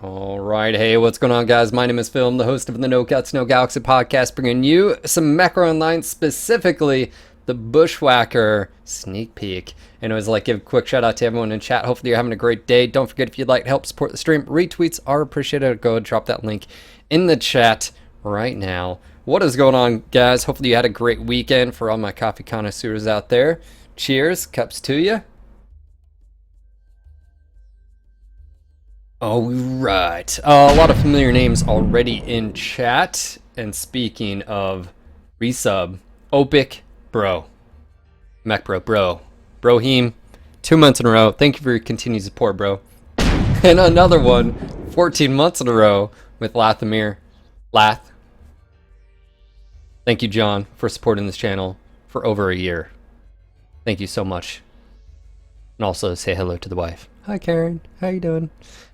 All right, hey, what's going on, guys? My name is Phil. I'm the host of the No Guts, No Galaxy podcast, bringing you some Mech Online, specifically the Bushwacker sneak peek. And it was like, give a quick shout out to everyone in chat. Hopefully, you're having a great day. Don't forget, if you'd like to help support the stream, retweets are appreciated. Go ahead and drop that link in the chat right now. What is going on, guys? Hopefully, you had a great weekend. For all my coffee connoisseurs out there, cheers, cups to you. All right, a lot of familiar names already in chat. And speaking of resub, Opic Bro, Mech Bro, Brohim, 2 months in a row. Thank you for your continued support, bro. And another one, 14 months in a row with Lathamir, Lath. Thank you, John, for supporting this channel for over a year. Thank you so much. And also say hello to the wife. Hi, Karen. How you doing?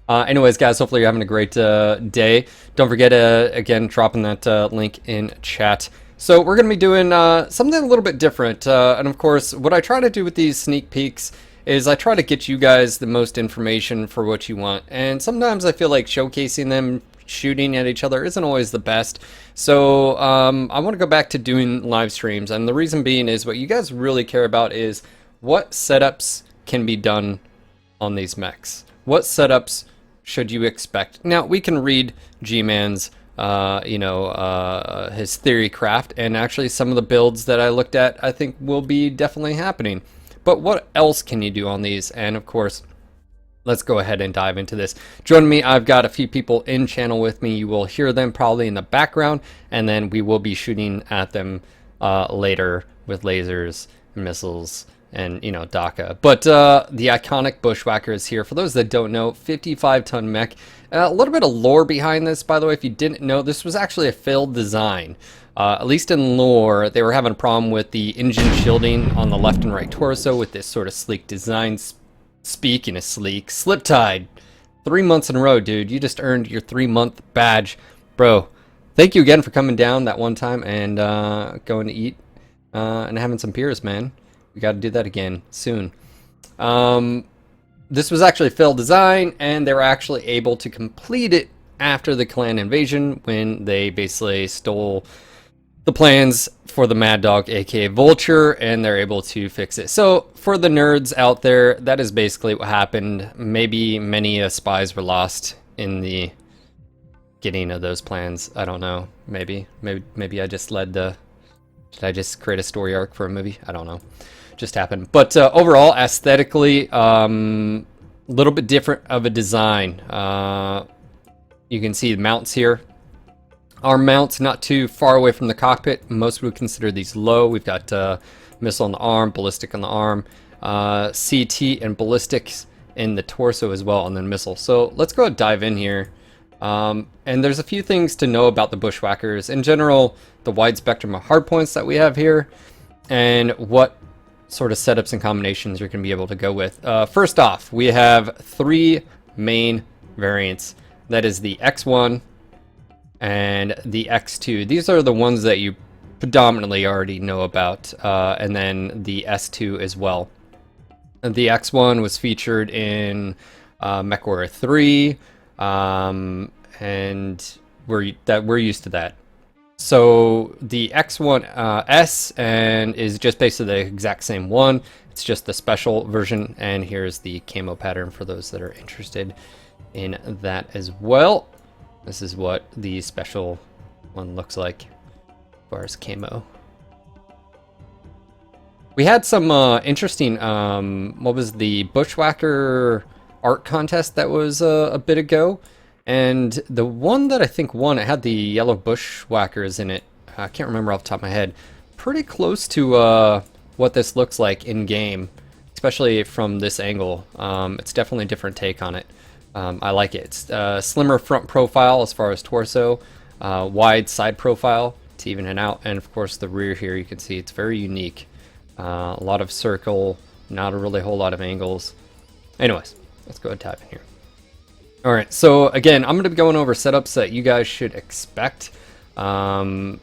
Anyways, guys, hopefully you're having a great day. Don't forget, again, dropping that link in chat. So we're going to be doing something a little bit different. And of course, what I try to do with these sneak peeks is I try to get you guys the most information for what you want. And sometimes I feel like showcasing them shooting at each other isn't always the best. So I want to go back to doing live streams. And the reason being is what you guys really care about is what setups can be done on these mechs. What setups should you expect? Now, we can read G-Man's, his theory craft, and actually some of the builds that I looked at, I think will be definitely happening. But what else can you do on these? And of course, let's go ahead and dive into this. Join me. I've got a few people in channel with me. You will hear them probably in the background, and then we will be shooting at them later with lasers and missiles and, DACA. But the iconic Bushwacker is here. For those that don't know, 55-ton mech. A little bit of lore behind this, by the way. If you didn't know, this was actually a failed design. At least in lore, they were having a problem with the engine shielding on the left and right torso with this sort of sleek design. Speaking of sleek, Sliptide. 3 months in a row, dude. You just earned your 3-month badge. Bro, thank you again for coming down that one time and going to eat and having some beers, man. We got to do that again soon. This was actually a failed design, and they were actually able to complete it after the clan invasion when they basically stole the plans for the Mad Dog, aka Vulture, and they're able to fix it. So for the nerds out there, that is basically what happened. Maybe many spies were lost in the getting of those plans. I don't know. Maybe I just led the... Did I just create a story arc for a movie? I don't know. Just happened. But overall, aesthetically, little bit different of a design. You can see the mounts here. Our mounts not too far away from the cockpit. Most would consider these low. We've got missile on the arm, ballistic on the arm, CT and ballistics in the torso as well, and then missile. So let's go dive in here. And there's a few things to know about the Bushwhackers. In general, the wide spectrum of hardpoints that we have here, and what sort of setups and combinations you're going to be able to go with. First off, we have 3 main variants. That is the X1 and the X2. These are the ones that you predominantly already know about, and then the S2 as well. The X1 was featured in MechWarrior 3, and we're used to that. So the X1 S and is just basically the exact same one. It's just the special version, and here's the camo pattern for those that are interested in that as well. This is what the special one looks like as far as camo. We had some interesting, what was the Bushwacker art contest that was a bit ago. And the one that I think won, it had the yellow Bushwhackers in it. I can't remember off the top of my head. Pretty close to what this looks like in game, especially from this angle. It's definitely a different take on it. I like it. It's slimmer front profile as far as torso, wide side profile to even it out, and of course the rear here you can see it's very unique. A lot of circle, not a really whole lot of angles. Anyways, let's go ahead and dive in here. Alright, so again, I'm going to be going over setups that you guys should expect from,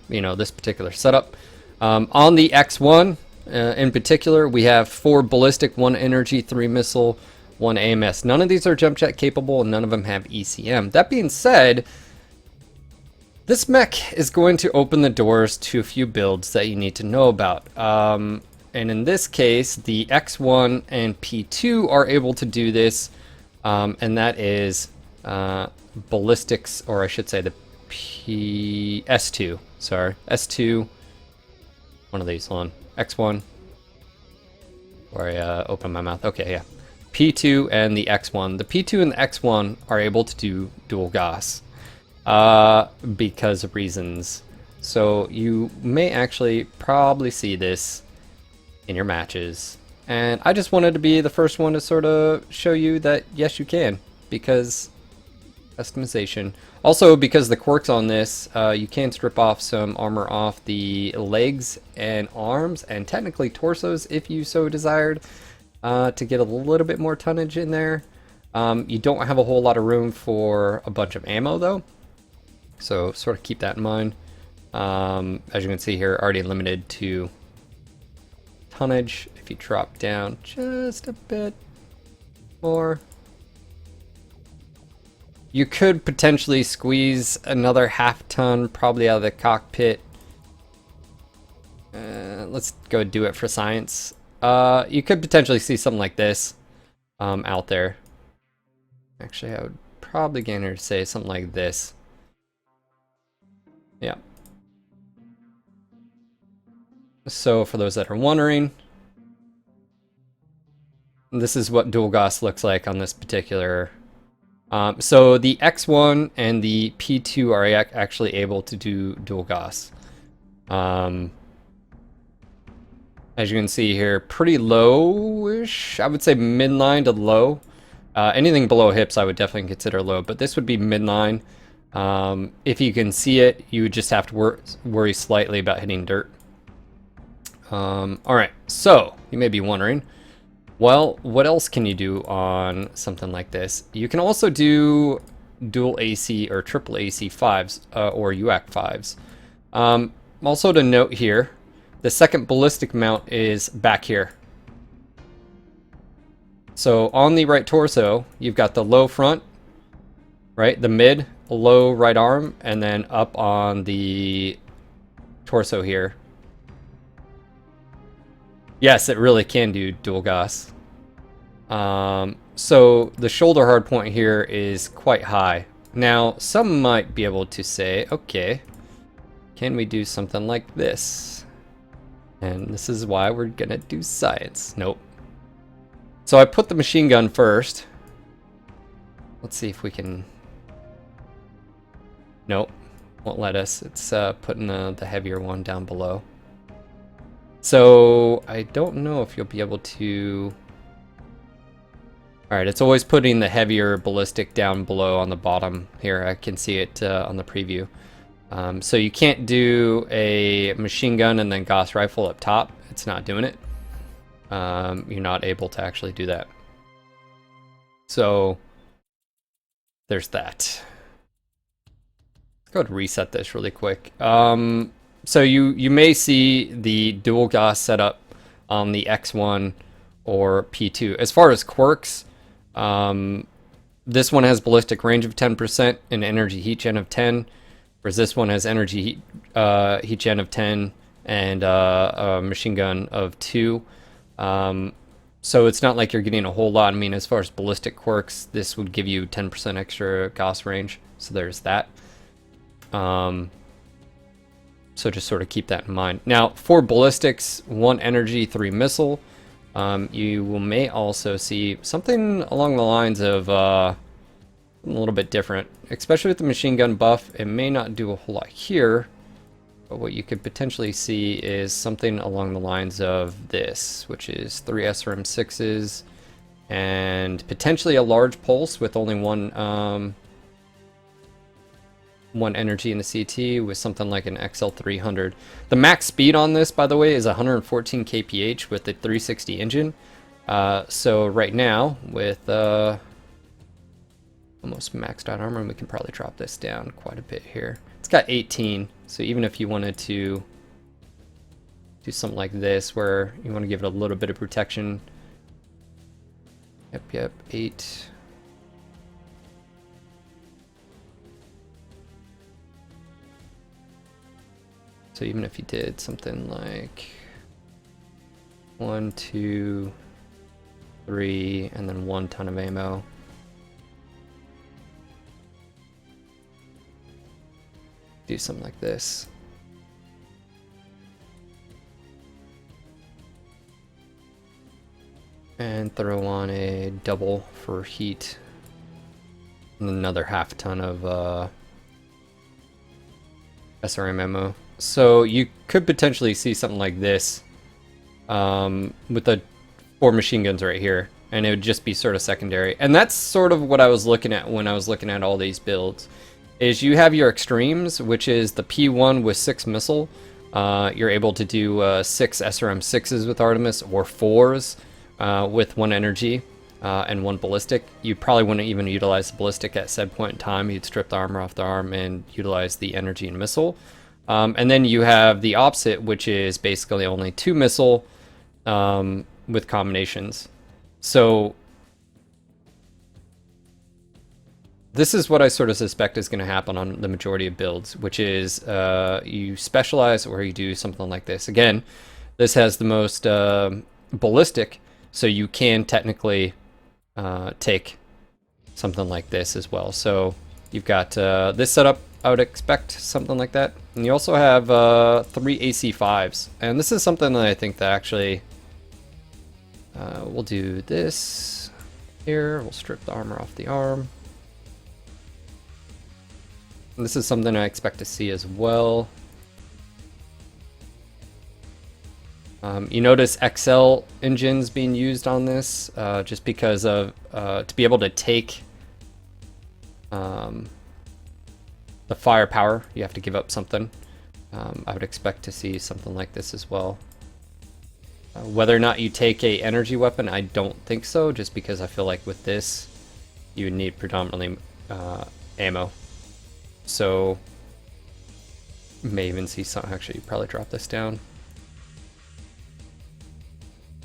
this particular setup. On the X1, in particular, we have 4 ballistic, 1 energy, 3 missile, 1 AMS. None of these are jump jet capable, and none of them have ECM. That being said, this mech is going to open the doors to a few builds that you need to know about. And in this case, the X1 and P2 are able to do this, and that is ballistics, or I should say the S2. Sorry, S2. One of these. Hold on. X1. Where I open my mouth. Okay, yeah. P2 and the X1. The P2 and the X1 are able to do dual Gauss because of reasons. So you may actually probably see this in your matches. And I just wanted to be the first one to sort of show you that yes, you can, because customization. Also, because the quirks on this, you can strip off some armor off the legs and arms, and technically torsos if you so desired, to get a little bit more tonnage in there. You don't have a whole lot of room for a bunch of ammo though, so sort of keep that in mind. As you can see here, already limited to tonnage. If you drop down just a bit more, you could potentially squeeze another half-ton probably out of the cockpit. Let's go do it for science. You could potentially see something like this out there. Actually, I would probably gain her to say something like this. Yeah. So for those that are wondering, this is what dual Gauss looks like on this particular. So the X1 and the P2 are actually able to do dual Gauss. As you can see here, pretty low-ish. I would say midline to low. Anything below hips I would definitely consider low, but this would be midline. If you can see it, you would just have to worry slightly about hitting dirt. Alright, so you may be wondering, well, what else can you do on something like this? You can also do dual AC or triple AC 5s, or UAC 5s. Also to note here, the second ballistic mount is back here. So on the right torso, you've got the low front, right? The mid, low right arm, and then up on the torso here. Yes, it really can do dual Gauss. So the shoulder hard point here is quite high. Now, some might be able to say, okay, can we do something like this? And this is why we're gonna do science. Nope. So I put the machine gun first. Let's see if we can... Nope, won't let us. It's putting the heavier one down below. So I don't know if you'll be able to... Alright, it's always putting the heavier ballistic down below on the bottom here. I can see it on the preview. So you can't do a machine gun and then Gauss rifle up top. It's not doing it. You're not able to actually do that. So there's that. Let's go ahead and reset this really quick. So you may see the dual Gauss setup on the X1 or P2. As far as quirks, this one has ballistic range of 10% and energy heat gen of 10, whereas this one has energy heat gen of 10 and a machine gun of 2. So it's not like you're getting a whole lot. I mean, as far as ballistic quirks, this would give you 10% extra Gauss range. So there's that. So just sort of keep that in mind. Now, for ballistics, 1 energy, 3 missile. You may also see something along the lines of a little bit different, especially with the machine gun buff. It may not do a whole lot here, but what you could potentially see is something along the lines of this, which is 3 SRM6s and potentially a large pulse with only one energy in the CT with something like an XL300. The max speed on this, by the way, is 114 kph with the 360 engine. So right now, with almost maxed out armor, we can probably drop this down quite a bit here. It's got 18, so even if you wanted to do something like this, where you want to give it a little bit of protection, Yep, 8. So even if you did something like 1, 2, 3, and then 1 ton of ammo. Do something like this. And throw on a double for heat. And another half ton of SRM ammo. So you could potentially see something like this with the 4 machine guns right here. And it would just be sort of secondary. And that's sort of what I was looking at when I was looking at all these builds. Is you have your extremes, which is the P1 with 6 missile. You're able to do 6 SRM6s with Artemis, or 4s with 1 energy and 1 ballistic. You probably wouldn't even utilize the ballistic at said point in time. You'd strip the armor off the arm and utilize the energy and missile. And then you have the opposite, which is basically only 2 missile with combinations. So this is what I sort of suspect is going to happen on the majority of builds, which is you specialize or you do something like this. Again, this has the most ballistic, so you can technically take something like this as well. So you've got this setup. I would expect something like that. And you also have 3 AC5s. And this is something that I think that actually we'll do this here. We'll strip the armor off the arm. And this is something I expect to see as well. You notice XL engines being used on this just because of to be able to take the firepower, you have to give up something. I would expect to see something like this as well. Whether or not you take a energy weapon, I don't think so, just because I feel like with this, you would need predominantly ammo. So, you may even see some, actually, you probably drop this down.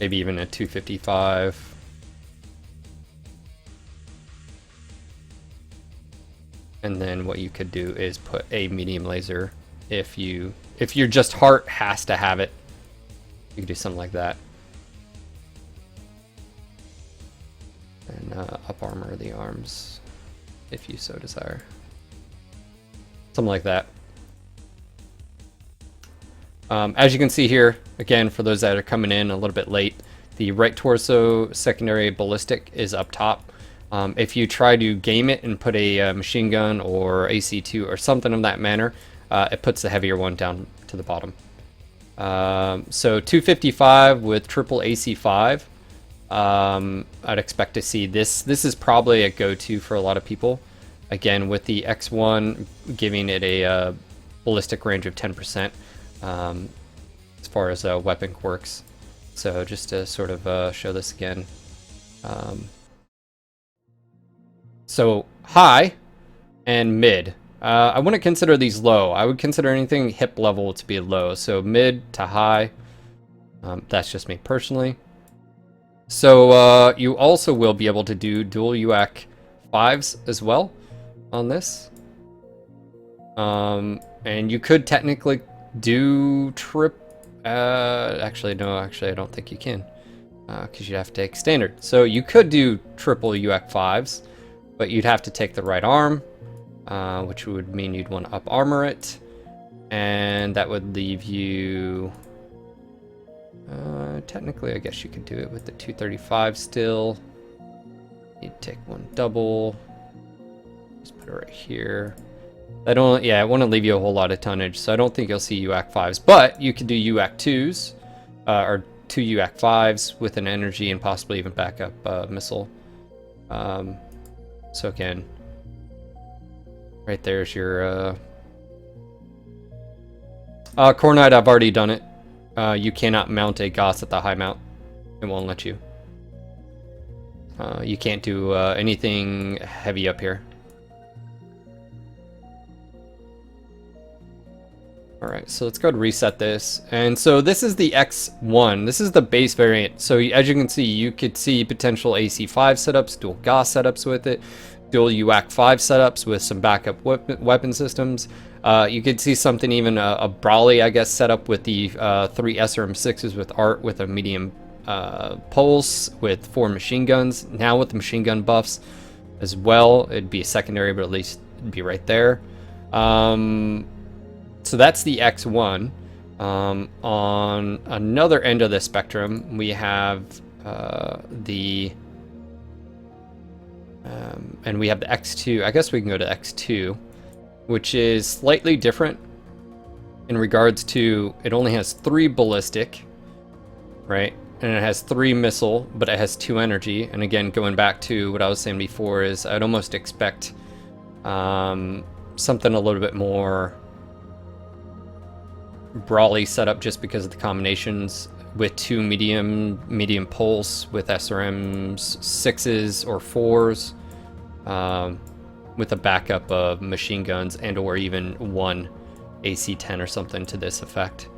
Maybe even a 255. And then what you could do is put a medium laser if your just heart has to have it. You could do something like that. And up armor the arms if you so desire. Something like that. As you can see here, again, for those that are coming in a little bit late, the right torso secondary ballistic is up top. If you try to game it and put a machine gun or AC2 or something of that manner, it puts the heavier one down to the bottom. So 255 with triple AC5. I'd expect to see this. This is probably a go-to for a lot of people. Again, with the X1 giving it a ballistic range of 10% as far as weapon quirks. So just to sort of show this again. So high and mid. I wouldn't consider these low. I would consider anything hip level to be low. So mid to high. That's just me personally. So you also will be able to do dual UAC 5s as well on this. And you could technically do actually no, actually I don't think you can. Because you'd have to take standard. So you could do triple UAC 5s, but you'd have to take the right arm. Which would mean you'd want to up armor it, and that would leave you technically I guess you could do it with the 235 still. You'd take one double, just put it right here. I wouldn't leave you a whole lot of tonnage, so I don't think you'll see UAC 5s, but you could do UAC 2s or 2 UAC 5s with an energy and possibly even backup missile. So again, right there's your Core Knight. I've already done it. You cannot mount a Gauss at the high mount. It won't let you. You can't do anything heavy up here. Alright, so let's go ahead and reset this. And so this is the X1. This is the base variant. So as you can see, you could see potential AC5 setups, dual Gauss setups with it, dual UAC 5 setups with some backup weapon systems. You could see something even a Brawley, I guess, setup with the 3 SRM6s with art with a medium pulse with 4 machine guns. Now with the machine gun buffs as well, it'd be a secondary, but at least it'd be right there. So that's the X1. On another end of the spectrum, we have and we have the X2. I guess we can go to X2, which is slightly different in regards to it only has 3 ballistic, right? And it has 3 missile, but it has 2 energy. And again, going back to what I was saying before, is I'd almost expect something a little bit more Brawly setup just because of the combinations with 2 medium pulse with SRMs 6s or 4s, with a backup of machine guns and or even 1 AC-10 or something to this effect.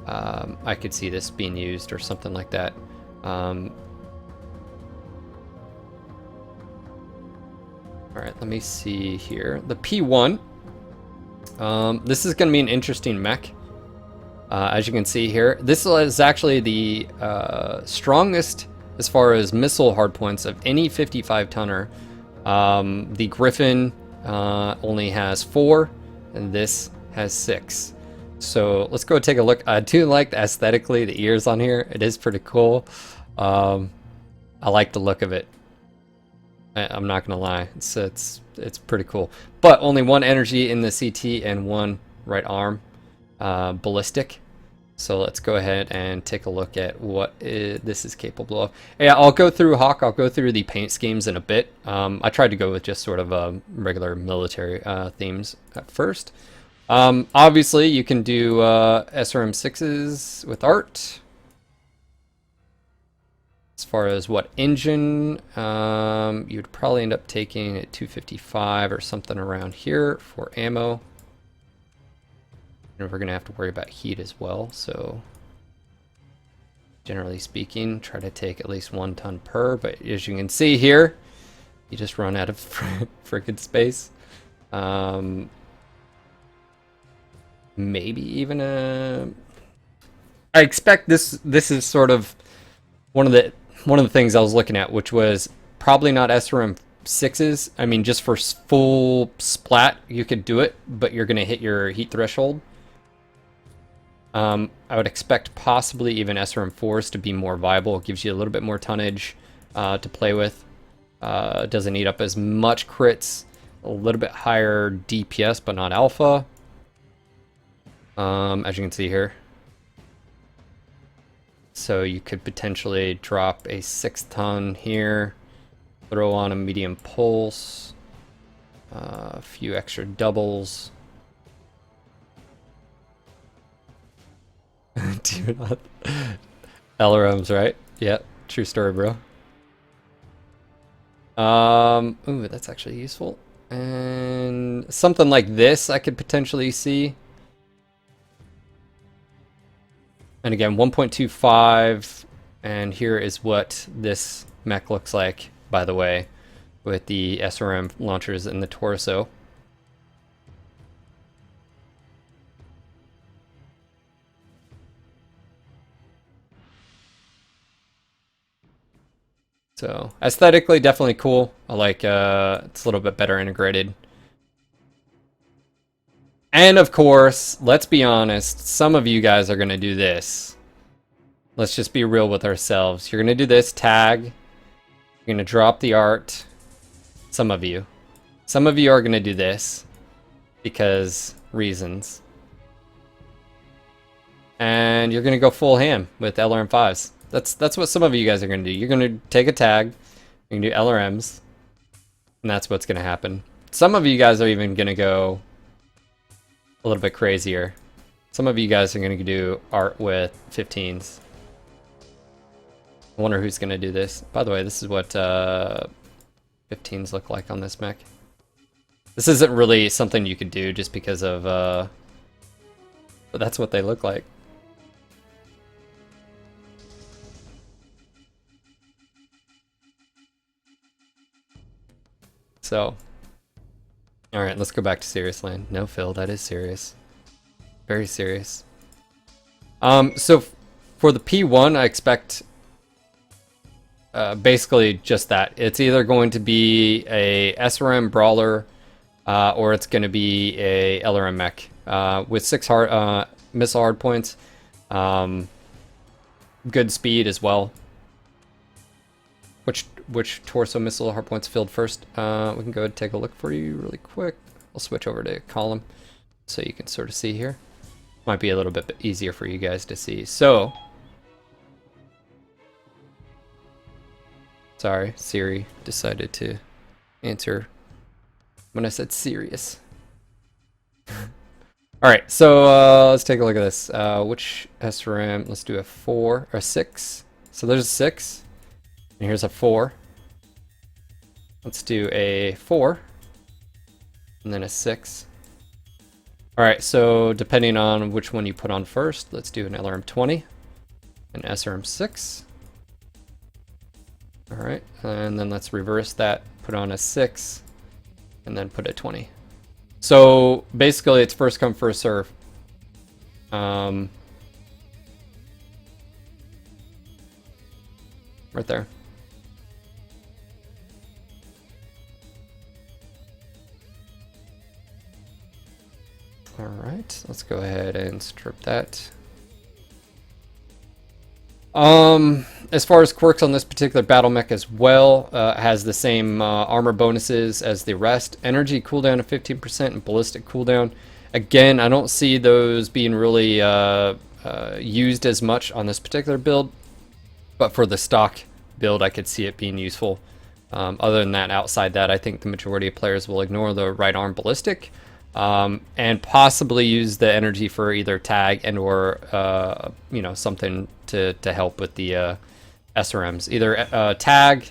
I could see this being used or something like that. Alright, let me see here. The P1. This is going to be an interesting mech. As you can see here, this is actually the strongest as far as missile hardpoints of any 55 tonner. The Griffin only has 4, and this has 6. So let's go take a look. I do like aesthetically the ears on here. It is pretty cool. I like the look of it. I'm not gonna lie, it's pretty cool. But only 1 energy in the CT and 1 right arm ballistic. So let's go ahead and take a look at what this is capable of. Yeah, I'll go through Hawk. I'll go through the paint schemes in a bit. I tried to go with just sort of regular military themes at first. Obviously, you can do SRM6s with art. As far as what engine, you'd probably end up taking a 255 or something around here for ammo. And we're going to have to worry about heat as well, so generally speaking, try to take at least 1 ton per, but as you can see here, you just run out of freaking space. Maybe even a... I expect this is sort of one of the things I was looking at, which was probably not SRM 6s. I mean, just for full splat, you could do it, but you're going to hit your heat threshold. I would expect possibly even SRM 4s to be more viable. It gives you a little bit more tonnage to play with. It doesn't eat up as much crits, a little bit higher DPS, but not alpha. As you can see here. So you could potentially drop a 6 ton here, throw on a medium pulse, a few extra doubles. Do not LRMs, right? Yep, true story, bro. Ooh, that's actually useful. And something like this I could potentially see. And again, 1.25, and here is what this mech looks like, by the way, with the SRM launchers in the torso. So aesthetically, definitely cool. I like it's a little bit better integrated. And of course, let's be honest, some of you guys are gonna do this. Let's just be real with ourselves. You're gonna do this tag. You're gonna drop the art. Some of you. Some of you are gonna do this because reasons. And you're gonna go full ham with LRM5s. That's what some of you guys are gonna do. You're gonna take a tag, you're gonna do LRMs, and that's what's gonna happen. Some of you guys are even gonna go a little bit crazier. Some of you guys are gonna do art with 15s. I wonder who's gonna do this. By the way, this is what 15s look like on this mech. This isn't really something you could do just because of the but that's what they look like. So, all right, let's go back to serious land. No, Phil, that is serious. Very serious. So for the P1, I expect basically just that. It's either going to be a SRM brawler or it's going to be a LRM mech with 6 missile hard points, good speed as well. Which torso missile hard points filled first? We can go ahead and take a look for you really quick. I'll switch over to column so you can sort of see here. Might be a little bit easier for you guys to see. So, sorry, Siri decided to answer when I said serious. All right, so let's take a look at this. Which SRM? Let's do a 4 or 6. So there's a 6, and here's a 4. Let's do a 4, and then a 6. All right, so depending on which one you put on first, let's do an LRM 20, an SRM 6. All right, and then let's reverse that, put on a 6, and then put a 20. So basically it's first come, first serve. Right there. All right, let's go ahead and strip that. As far as quirks on this particular battle mech as well, has the same armor bonuses as the rest. Energy cooldown of 15% and ballistic cooldown. Again, I don't see those being really used as much on this particular build, but for the stock build, I could see it being useful. Other than that, outside that, I think the majority of players will ignore the right arm ballistic. And possibly use the energy for either tag and or you know, something to help with the SRMs. Either tag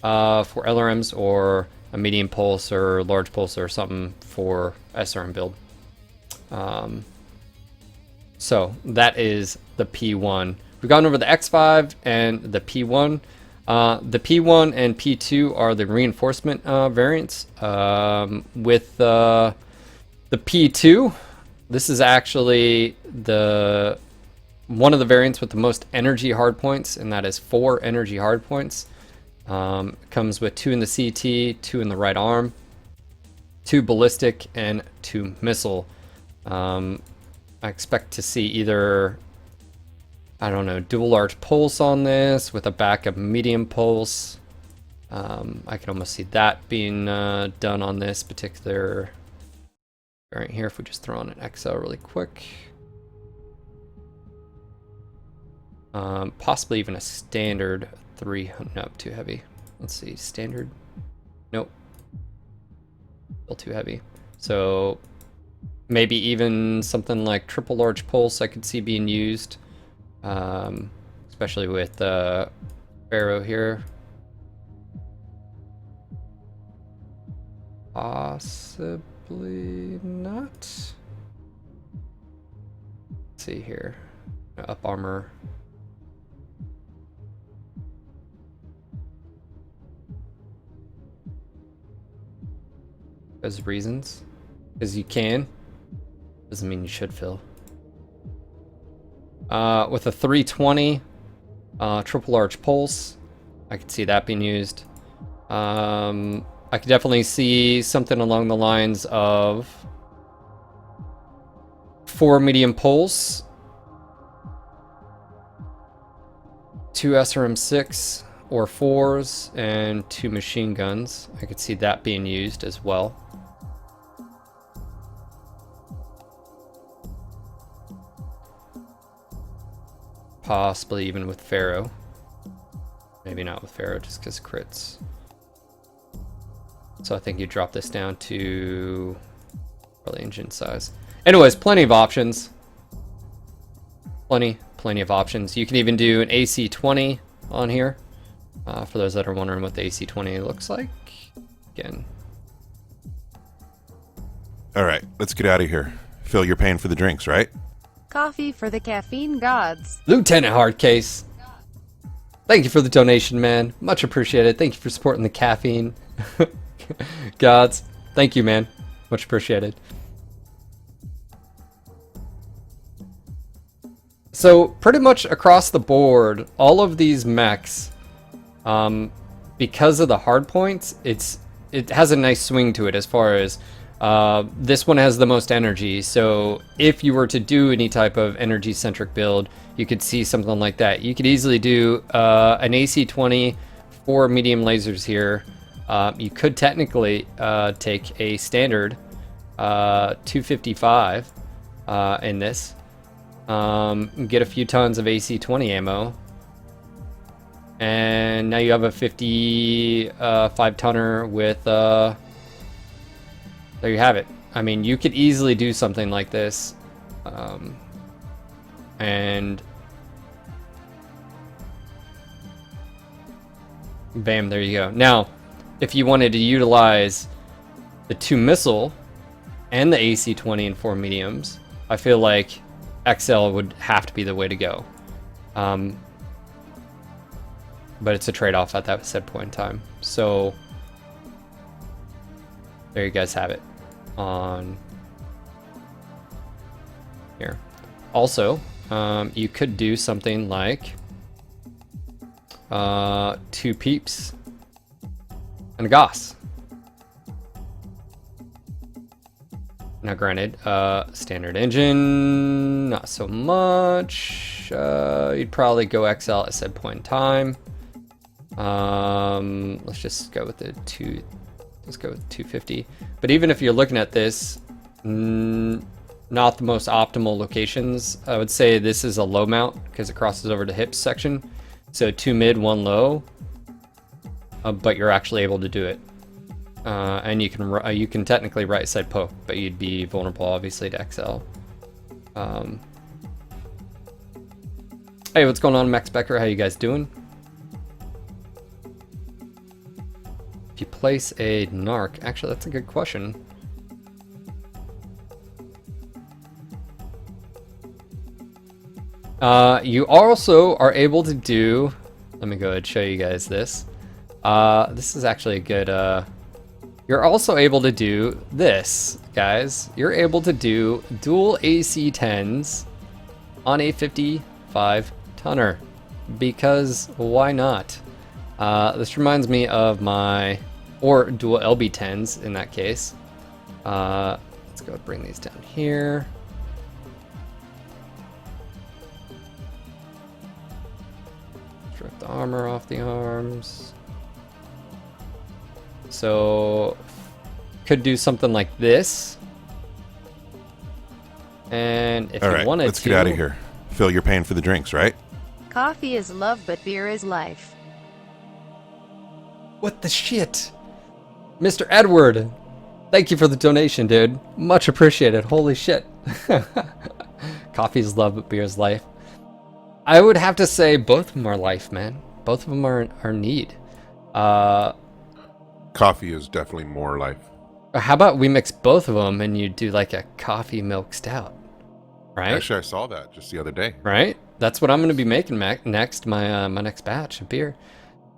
for LRMs or a medium pulse or large pulse or something for SRM build. So that is the P1. We've gone over the X5 and the P1. The P1 and P2 are the reinforcement variants. With the P2, this is actually one of the variants with the most energy hard points, and that is 4 energy hard points. Comes with 2 in the CT, 2 in the right arm, 2 ballistic, and 2 missile. I expect to see either, I don't know, dual large pulse on this with a backup medium pulse. I can almost see that being done on this particular variant here. If we just throw on an XL really quick. Possibly even a standard 3. Nope, too heavy. Let's see, standard. Nope. Still too heavy. So maybe even something like triple large pulse I could see being used. Especially with Pharaoh here. Possibly not. Let's see here. Up armor. Because reasons. Because you can. Doesn't mean you should, Phil. With a 320 triple large pulse, I could see that being used. I could definitely see something along the lines of 4 medium pulse, 2 SRM6 or 4s, and 2 machine guns. I could see that being used as well. Possibly even with Pharaoh. Maybe not with Pharaoh, just because crits. So I think you drop this down to probably engine size. Anyways, plenty of options. Plenty of options. You can even do an AC-20 on here. For those that are wondering what the AC-20 looks like. Again. All right, let's get out of here. Phil, you're paying for the drinks, right? Coffee for the caffeine gods. Lieutenant Hardcase, thank you for the donation, man. Much appreciated. Thank you for supporting the caffeine gods. Thank you, man. Much appreciated. So pretty much across the board, all of these mechs, because of the hard points, it has a nice swing to it as far as this one has the most energy. So if you were to do any type of energy centric build, you could see something like that. You could easily do an AC-20, 4 medium lasers here. You could technically take a standard 255 in this. Get a few tons of AC-20 ammo, and now you have a 55 tonner with there you have it. I mean, you could easily do something like this, and bam, there you go. Now if you wanted to utilize the 2 missile and the AC-20 and 4 mediums, I feel like XL would have to be the way to go, but it's a trade-off at that said point in time. So there you guys have it on here. Also, you could do something like 2 peeps and a Goss. Now granted, standard engine, not so much. You'd probably go XL at said point in time. Let's just go with the let's go with 250. But even if you're looking at this, not the most optimal locations, I would say this is a low mount because it crosses over to hips section. So 2 mid, 1 low, but you're actually able to do it. And you can technically right side poke, but you'd be vulnerable obviously to XL. Hey, what's going on, Max Becker? How you guys doing? If you place a narc, actually that's a good question. You also are able to do, let me go ahead and show you guys this. This is actually a good, you're also able to do this, guys. You're able to do dual AC-10s on a 55 tonner, because why not? This reminds me of my, or dual LB-10s in that case. Let's go bring these down here. Strip the armor off the arms. So could do something like this, and if you wanted to, let's get out of here. Phil, you're paying for the drinks, right? Coffee is love, but beer is life. What the shit? Mr. Edward, thank you for the donation, dude. Much appreciated. Holy shit. Coffee is love, but beer is life. I would have to say both of them are life, man. Both of them are need. Coffee is definitely more life. How about we mix both of them and you do like a coffee milk stout, right? Actually, I saw that just the other day. Right? That's what I'm going to be making next, my next batch of beer.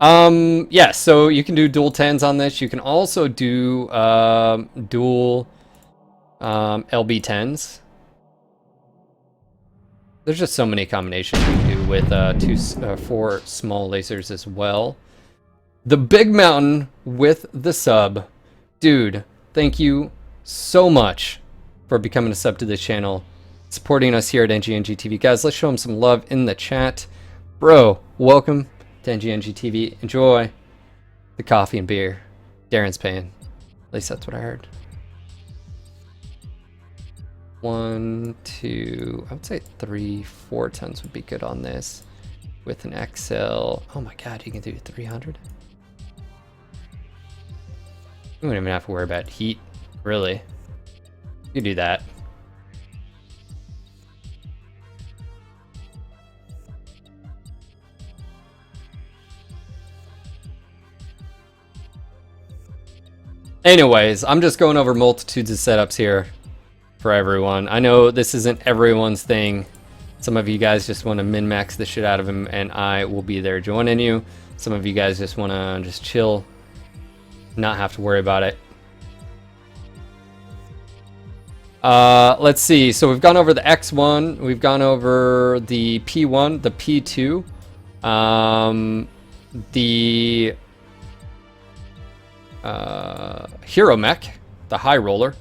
Yeah, so you can do dual 10s on this. You can also do dual LB 10s. There's just so many combinations you can do with 4 small lasers as well. The Big Mountain with the sub. Dude, thank you so much for becoming a sub to this channel, supporting us here at NGNG TV. Guys, let's show him some love in the chat. Bro, welcome to NGNG TV. Enjoy the coffee and beer. Darren's paying. At least that's what I heard. 1, 2, I would say 3, 4 tons would be good on this with an XL. Oh my god, you can do 300? You don't even have to worry about heat, really. You can do that. Anyways, I'm just going over multitudes of setups here. for everyone. I know this isn't everyone's thing. Some of you guys just want to min-max the shit out of him, and I will be there joining you. Some of you guys just want to just chill, not have to worry about it. Let's see. So we've gone over the X1, we've gone over the P1, the P2, the Hero Mech, the High Roller.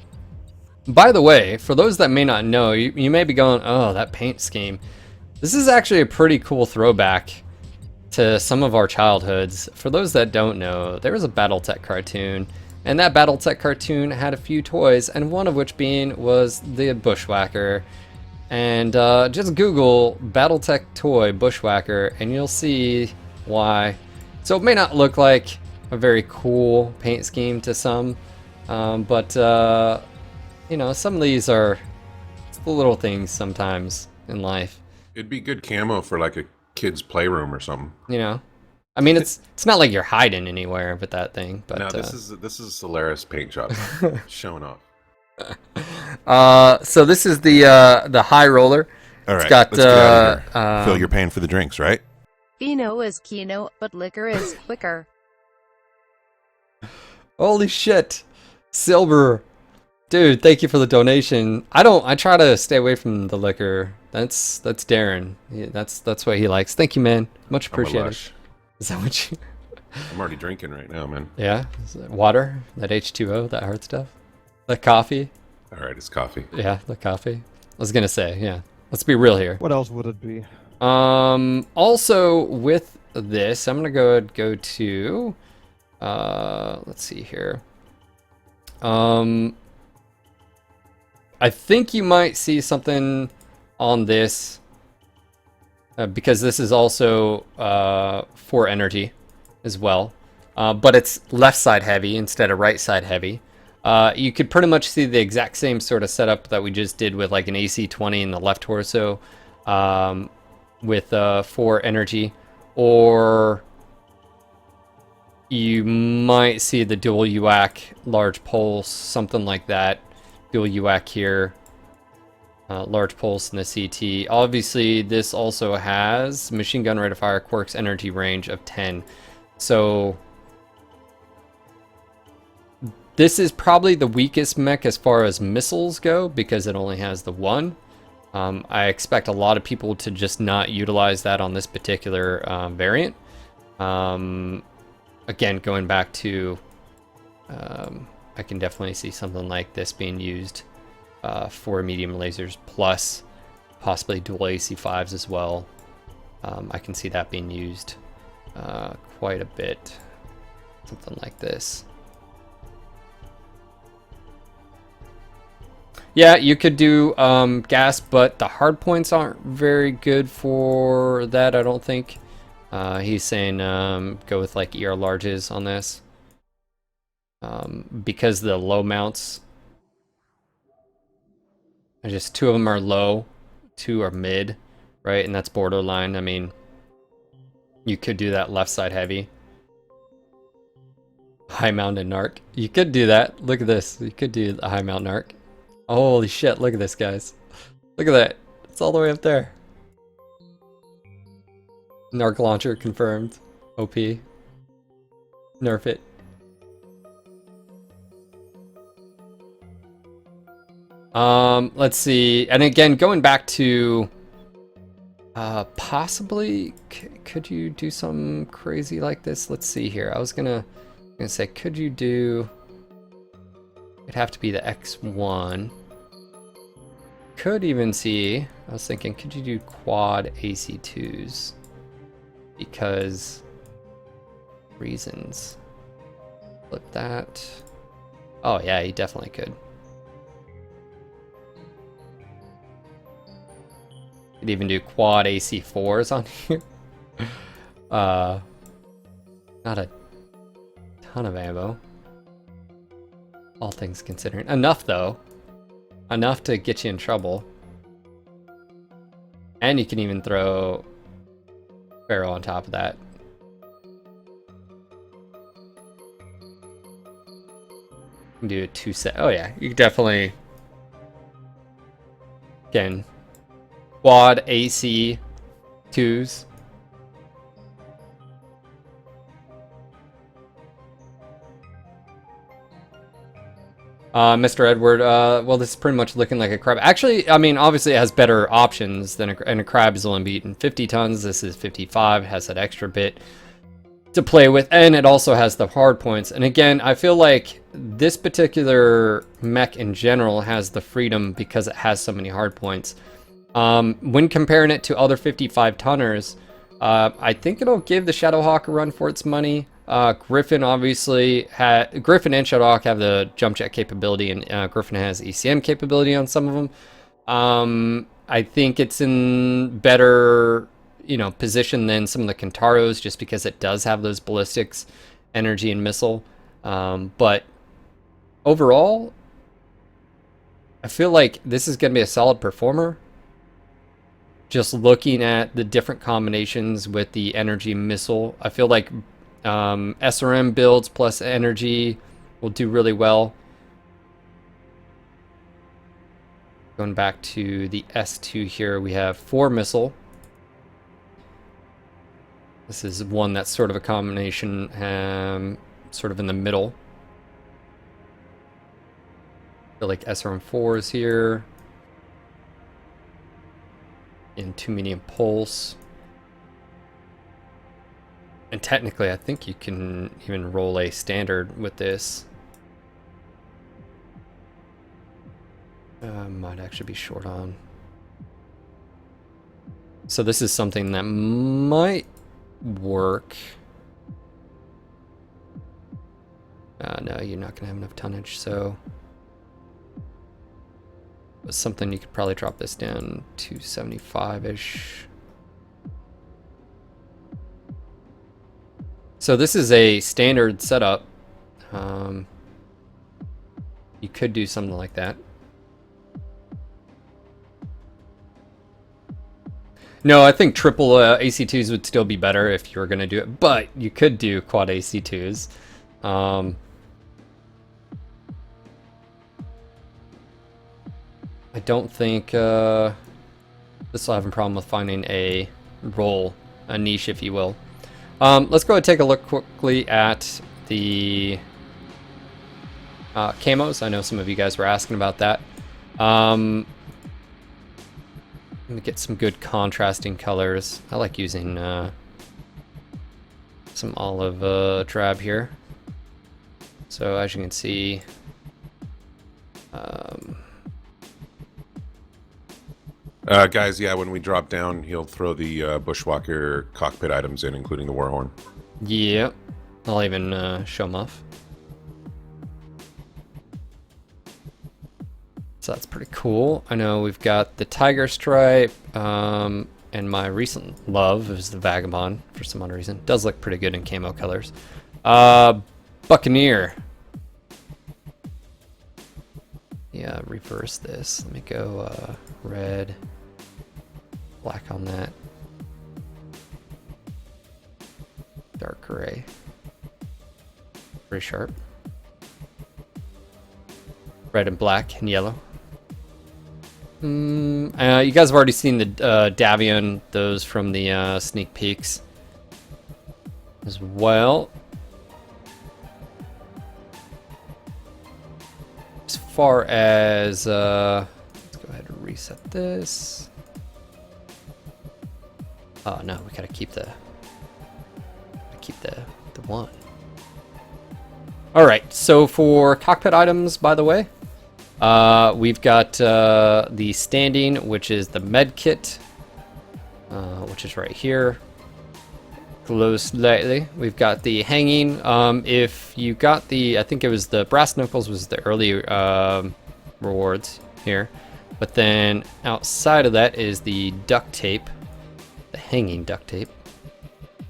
By the way, for those that may not know, you may be going, oh, that paint scheme. This is actually a pretty cool throwback to some of our childhoods. For those that don't know, there was a Battletech cartoon, and that Battletech cartoon had a few toys, and one of which was the Bushwacker. And just Google Battletech toy Bushwacker, and you'll see why. So it may not look like a very cool paint scheme to some, but you know, some of these are the little things sometimes in life. It'd be good camo for like a kid's playroom or something. You know, I mean, it's not like you're hiding anywhere with that thing. But no, this is Solaris paint shop showing off. So this is the High Roller. All right, it's got, let's get out of here. Phil, you're paying for the drinks, right? Fino is Kino, but liquor is quicker. Holy shit, Silver. Dude, thank you for the donation. I try to stay away from the liquor. That's Darren. Yeah, that's what he likes. Thank you, man. Much appreciated. Is that what you? I'm already drinking right now, man. Yeah, is it water, that H2O, that hard stuff, the coffee. All right, it's coffee. Yeah, the coffee. I was gonna say, yeah. Let's be real here. What else would it be? Also with this, I'm gonna go to. Let's see here. I think you might see something on this because this is also for energy as well, but it's left side heavy instead of right side heavy. You could pretty much see the exact same sort of setup that we just did with like an AC-20 in the left torso with 4 energy, or you might see the dual UAC large pulse, something like that. Dual UAC here, large pulse in the CT. Obviously, this also has machine gun rate of fire, quirks, energy range of 10. So this is probably the weakest mech as far as missiles go because it only has the 1. I expect a lot of people to just not utilize that on this particular variant. Again, going back to I can definitely see something like this being used for medium lasers, plus possibly dual AC5s as well. I can see that being used quite a bit. Something like this. Yeah, you could do gas, but the hard points aren't very good for that, I don't think. He's saying go with like ER larges on this. Because the low mounts, just 2 of them are low, 2 are mid, right? And that's borderline. I mean, you could do that left side heavy. High mounted narc. You could do that. Look at this. You could do the high mount narc. Holy shit, look at this, guys. Look at that. It's all the way up there. Narc launcher confirmed. OP. Nerf it. Let's see. And again, going back to possibly could you do something crazy like this? Let's see here. I was gonna say, could you do, it'd have to be the X1. Could even see, I was thinking, could you do quad AC2s? Because reasons. Flip that. Oh yeah, you definitely could. Could even do quad AC4s on here. Not a ton of ammo. All things considering. Enough though. Enough to get you in trouble. And you can even throw barrel on top of that. You can do a 2 set. Oh yeah, you definitely Again, quad AC 2s. Mr. Edward, well, this is pretty much looking like a crab. Actually, I mean, obviously it has better options than and a crab is only beaten 50 tons. This is 55, has that extra bit to play with, and it also has the hard points. And again, I feel like this particular mech in general has the freedom because it has so many hard points. When comparing it to other 55 tonners, I think it'll give the Shadowhawk a run for its money. Griffin obviously Griffin and Shadowhawk have the jump jet capability, and Griffin has ECM capability on some of them. I think it's in better, position than some of the Kintaros, just because it does have those ballistics, energy, and missile. But overall, I feel like this is going to be a solid performer. Just looking at the different combinations with the energy missile, I feel like SRM builds plus energy will do really well. Going back to the S2 here, we have 4 missile. This is one that's sort of a combination, sort of in the middle. I feel like SRM4 is here. And 2 medium pulse. And technically, I think you can even roll a standard with this. Might actually be short on. So this is something that might work. No, you're not going to have enough tonnage, so... But something you could probably drop this down to 75-ish. So this is a standard setup. You could do something like that. No, I think triple AC2s would still be better if you were going to do it, but you could do quad AC2s. I don't think this will have a problem with finding a role, a niche, if you will. Let's go ahead and take a look quickly at the camos. I know some of you guys were asking about that. Let me get some good contrasting colors. I like using some olive drab here. So as you can see, guys, yeah, when we drop down, he'll throw the Bushwacker cockpit items in, including the Warhorn. Yep, I'll even show them off. So that's pretty cool. I know we've got the Tiger Stripe, and my recent love is the Vagabond for some odd reason. Does look pretty good in camo colors. Buccaneer. Yeah, reverse this. Let me go red, black on that. Dark gray. Pretty sharp. Red and black and yellow. You guys have already seen the Davion, those from the sneak peeks as well. As far as let's go ahead and reset this. Oh no, we gotta keep the one. All right, so for cockpit items, by the way, we've got the standing, which is the med kit, which is right here. Glows slightly. We've got the hanging. If you got the, I think it was the brass knuckles was the early rewards here, but then outside of that is the duct tape, the hanging duct tape,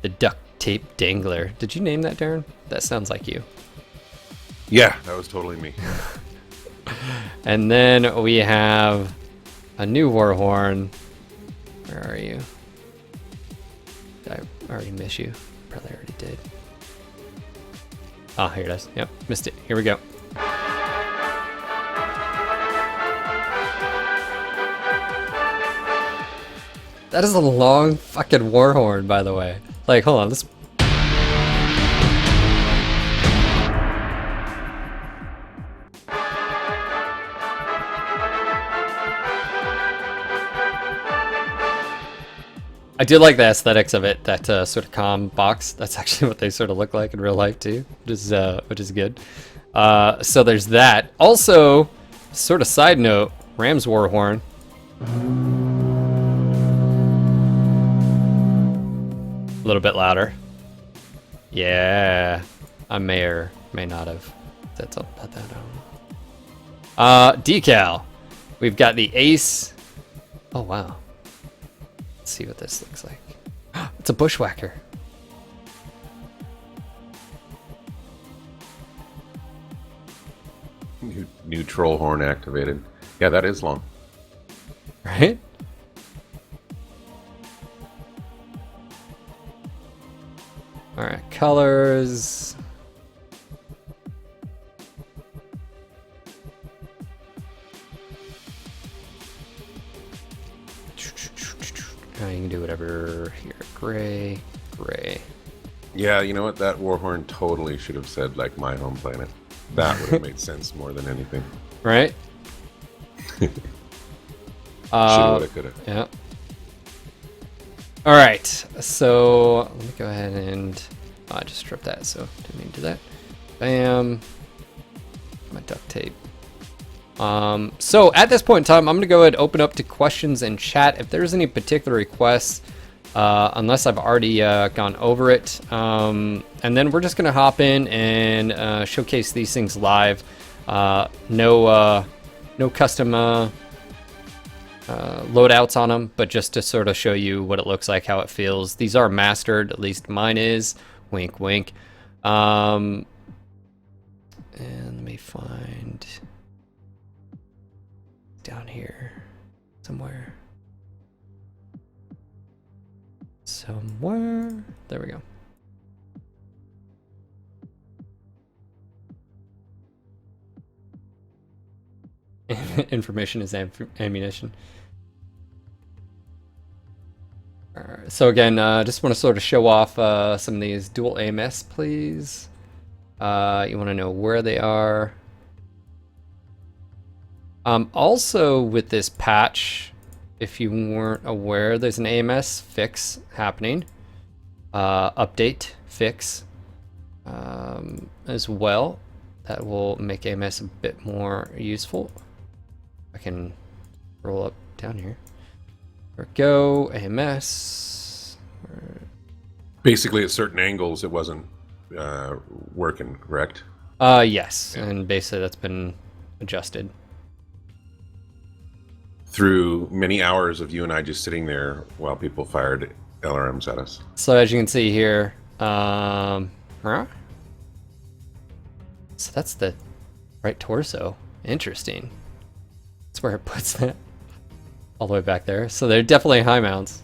the duct tape dangler. Did you name that, Darren? That sounds like you. Yeah, that was totally me. And then we have a new Warhorn. Where are you? Did I already miss you? Probably already did. Ah, here it is. Yep, missed it. Here we go. That is a long fucking war horn, by the way. Like, hold on, let's... I do like the aesthetics of it, that sort of calm box. That's actually what they sort of look like in real life too, which is good. So there's that. Also, sort of side note, Ram's war horn. A little bit louder. Yeah, I may or may not have said something about that. Decal. We've got the ace. Oh wow. Let's see what this looks like. It's a Bushwacker. New troll horn activated. Yeah, that is long. Right? Alright, colors. You can do whatever here. Gray, gray. Yeah, you know what? That war horn totally should have said, like, my home planet. That would have made sense more than anything. Right? Shoulda, woulda, coulda. Yeah. Alright, so let me go ahead and I just stripped that, so didn't mean to do that. Bam. My duct tape. So at this point in time, I'm going to go ahead and open up to questions and chat. If there's any particular requests, unless I've already gone over it. And then we're just going to hop in and showcase these things live. No custom loadouts on them, but just to sort of show you what it looks like, how it feels. These are mastered, at least mine is. Wink, wink. And let me find... down here somewhere. There we go. Information is ammunition. Alright, so again, just want to sort of show off some of these dual AMS, please. You want to know where they are. Also with this patch, if you weren't aware, there's an AMS fix happening. Update fix as well. That will make AMS a bit more useful. I can roll up down here. There we go, AMS. Basically, at certain angles, it wasn't working, correct? Yes, Yeah. and basically that's been adjusted. Through many hours of you and I just sitting there while people fired LRMs at us. So as you can see here, so that's the right torso. Interesting. That's where it puts that all the way back there. So they're definitely high mounts.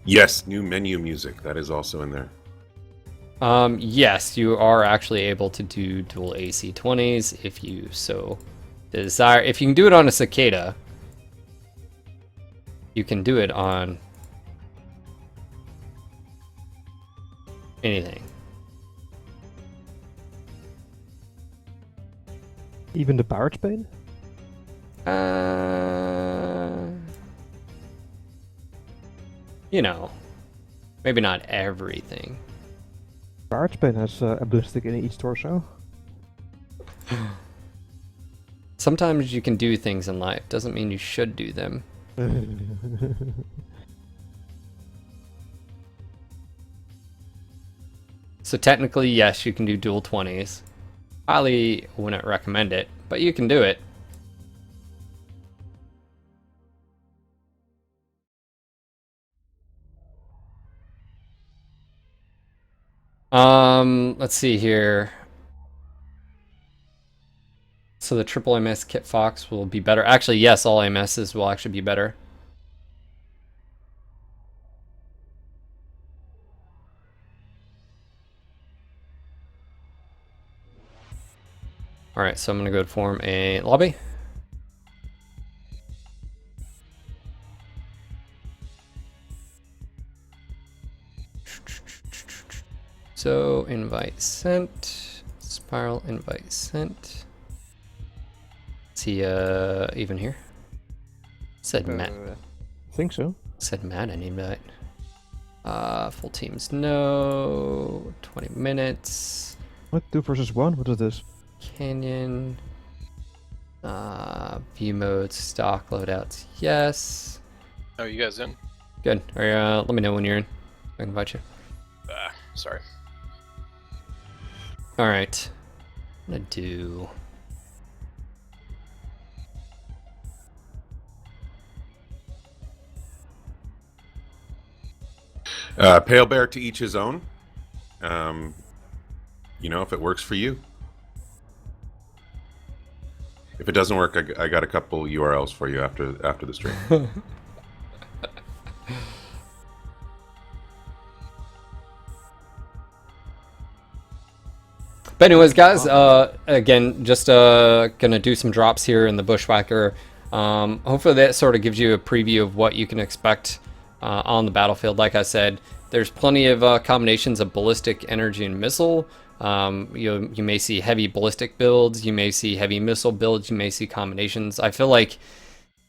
Yes, new menu music. That is also in there. Yes, you are actually able to do dual AC-20s if you so desire. If you can do it on a Cicada, you can do it on anything. Even the Barrage Bane? You know, maybe not everything. Barrage Bane has a ballistic in each torso. Sometimes you can do things in life, doesn't mean you should do them. So technically, yes, you can do dual 20s. Highly wouldn't recommend it, but you can do it. Let's see here. So the triple MS Kit Fox will be better. Actually, yes, all MSs will actually be better. Alright, so I'm going to go form a lobby. So invite sent. Spiral invite sent. Is he even here? Said Matt. I think so. Said Matt an invite. Full teams no. 20 minutes. What? 2 versus 1? What is this? Canyon. View modes, stock loadouts. Yes. Oh, you guys in? Good. Let me know when you're in. I can invite you. Sorry. All right. I'm gonna do. Pale bear to each his own. You know, if it works for you. If it doesn't work, I got a couple URLs for you after the stream. But anyways, guys, again, just gonna do some drops here in the Bushwacker. Hopefully that sort of gives you a preview of what you can expect on the battlefield. Like I said, there's plenty of combinations of ballistic, energy, and missile. You may see heavy ballistic builds, you may see heavy missile builds, you may see combinations. I feel like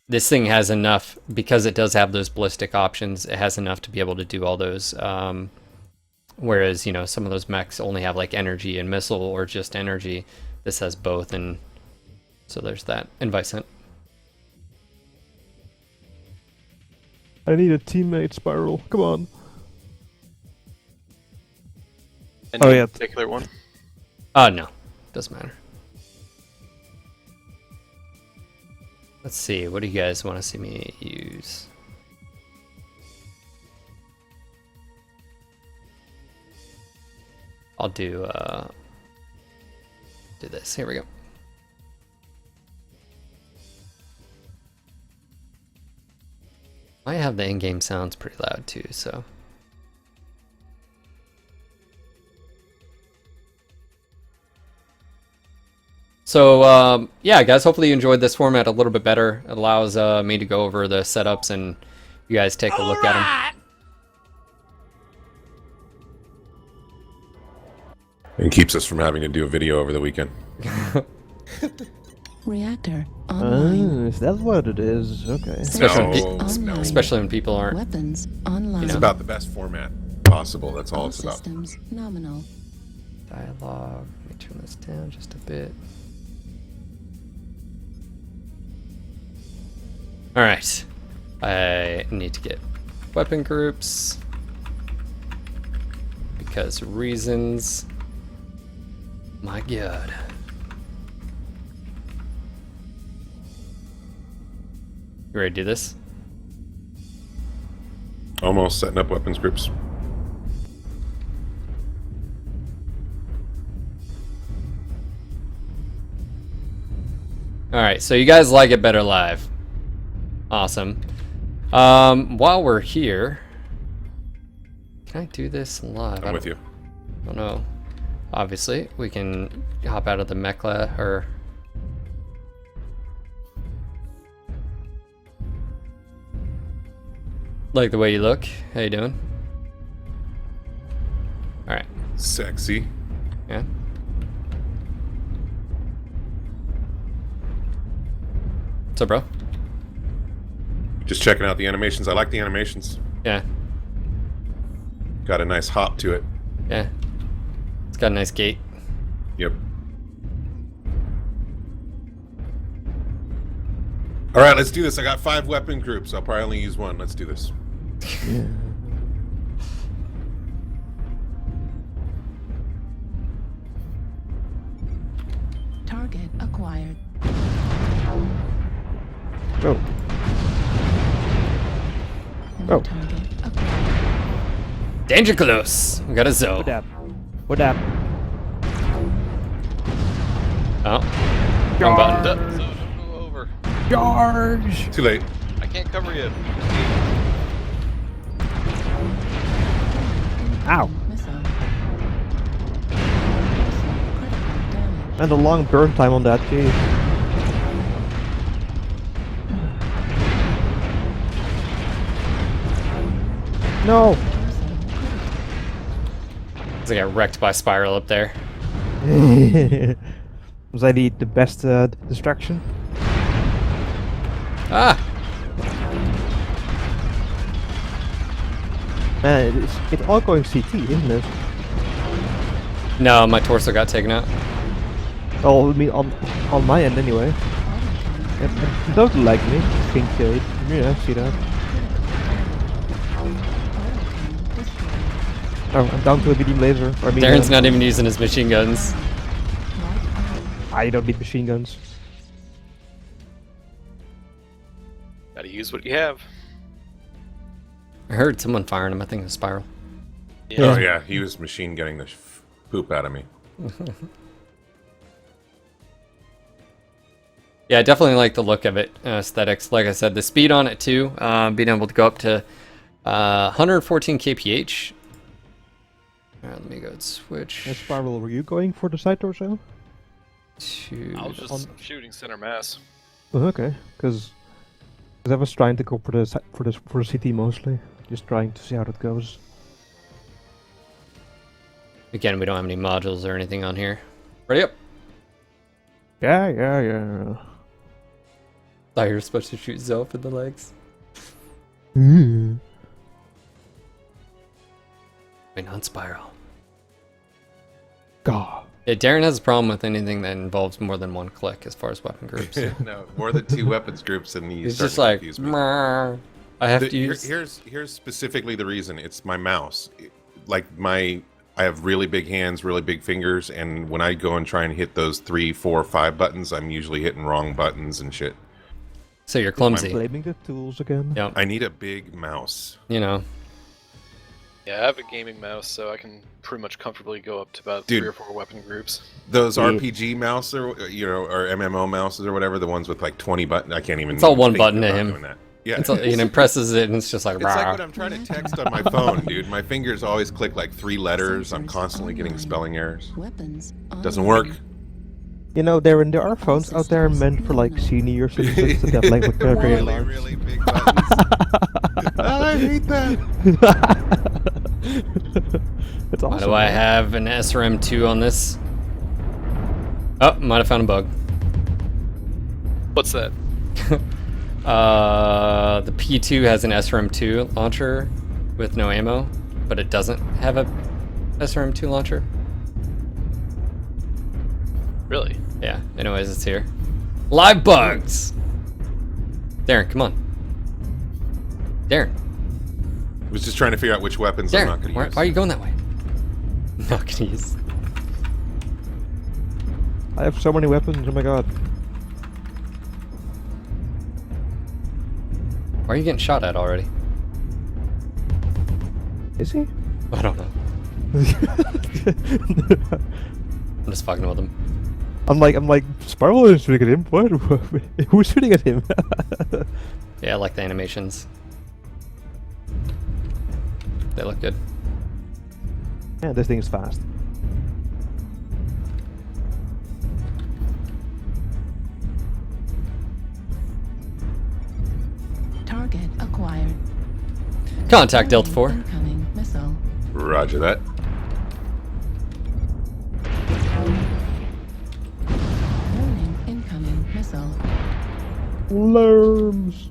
this thing has enough, because it does have those ballistic options, it has enough to be able to do all those. Whereas, you know, some of those mechs only have like energy and missile or just energy. This has both, and so there's that. Invite sent. I need a teammate, Spiral. Come on. Any yeah. particular one? No, doesn't matter. Let's see, what do you guys want to see me use? I'll do this. Here we go. I have the in-game sounds pretty loud too, so. So yeah, guys, hopefully you enjoyed this format a little bit better. It allows me to go over the setups and you guys take a look at them. And keeps us from having to do a video over the weekend. Reactor online. Is that what it is? Okay. Especially when people aren't. Weapons online. It's about the best format possible. That's all it's about. Systems nominal. Dialogue. Let me turn this down just a bit. All right. I need to get weapon groups because reasons. My God. You ready to do this? Almost setting up weapons groups. Alright, so you guys like it better live. Awesome. While we're here, can I do this live? I'm with you. I don't know. Obviously, we can hop out of the Mech or like the way you look. How you doing? All right. Sexy. Yeah. What's up, bro? Just checking out the animations. I like the animations. Yeah. Got a nice hop to it. Yeah. It's got a nice gait. Yep. All right, let's do this. I got 5 weapon groups. I'll probably only use one. Let's do this. Yeah. Target acquired. Oh. Oh. Target acquired. Danger close. We got a Zoe. What up? What up? Oh. Wrong button. So don't go over. Charge! Too late. I can't cover you. Ow! Missile. Critical damage. And a long burn time on that key. No! 'Cause I got wrecked by Spiral up there. Was I the best distraction? Ah! Man, it's all going CT, isn't it? No, my torso got taken out. Well, I mean, on my end anyway. It don't like me, pink shade. Yeah, I see that. Oh, I'm down to a medium laser. Or Darren's not even using his machine guns. I don't need machine guns. Gotta use what you have. I heard someone firing him. I think it was Spiral. Oh yeah, he was machine gunning the poop out of me. Yeah, I definitely like the look of it, aesthetics. Like I said, the speed on it too, being able to go up to 114 kph. Alright, let me go and switch Spiral, were you going for the side torso? to... I was just shooting center mass. Oh, okay, because I was trying to go for the CT mostly, just trying to see how it goes. Again, we don't have any modules or anything on here. Ready up! Yeah. Thought you were supposed to shoot Zelf in the legs. Mm. Wait, not Spiral. God. Yeah, Darren has a problem with anything that involves more than one click as far as weapon groups. No, more than 2 weapons groups, and He's just like, "Meh, I have to use... Here's specifically the reason. It's my mouse. I have really big hands, really big fingers, and when I go and try and hit those 3, 4, 5 buttons, I'm usually hitting wrong buttons and shit. So you're clumsy. Blaming the tools again. Yep. I need a big mouse. You know. Yeah, I have a gaming mouse, so I can pretty much comfortably go up to about Dude. 3 or 4 weapon groups. Those Yeah. RPG mouse or or MMO mouses or whatever, the ones with like 20 buttons. I can't even. It's all one think button to about him. doing that. Yeah, It's, he presses it and it's just like... It's like "Rah." when I'm trying to text on my phone, dude. My fingers always click like 3 letters. I'm constantly getting spelling errors. Weapons. Doesn't work. You know, there are phones out there meant for like senior citizens that have like very large. Really big buttons. I hate that. It's Why awesome. do I man. have an SRM2 on this? Oh, might have found a bug. What's that? The P2 has an SRM2 launcher with no ammo, but it doesn't have a SRM2 launcher. Really? Yeah, anyways, it's here. Live bugs! Darren, come on. Darren, I was just trying to figure out which weapons I'm not Darren, going to why use. are you going that way? Not gonna use. I have so many weapons. Oh my god. Why are you getting shot at already? Is he? I don't know. I'm just fucking with him. I'm like, Spiral is shooting at him. What? Who's shooting at him? Yeah, I like the animations. They look good. Yeah, this thing is fast. Target acquired. Contact Delta 4. Incoming missile. Roger that. Warning. Incoming missile. Alarms.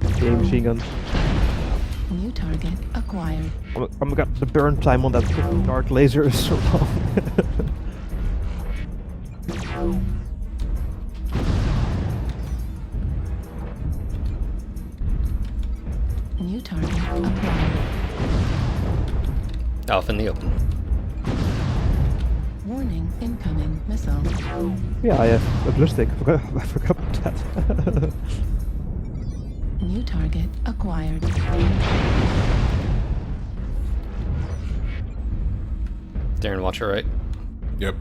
Okay, machine guns. New target acquired. I'm got the burn time on that dark laser is so long. New target acquired. Off in the open. Warning. Incoming missile. Yeah, I have a ballistic. I forgot about that. New target acquired. Darren, watch her right. Yep.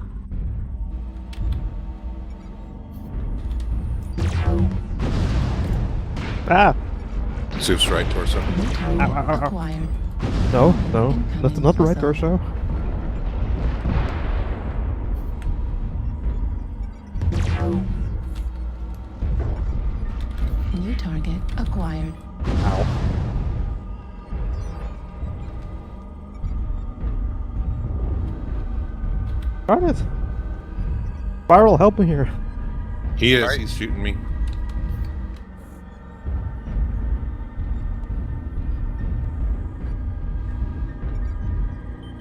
Ah! Zeus right torso. New target Ow, ow, ow. acquired. No, not the right Incoming torso. New target acquired. Ow. Darn it! Spiral, help me here. He is. Alright. He's shooting me.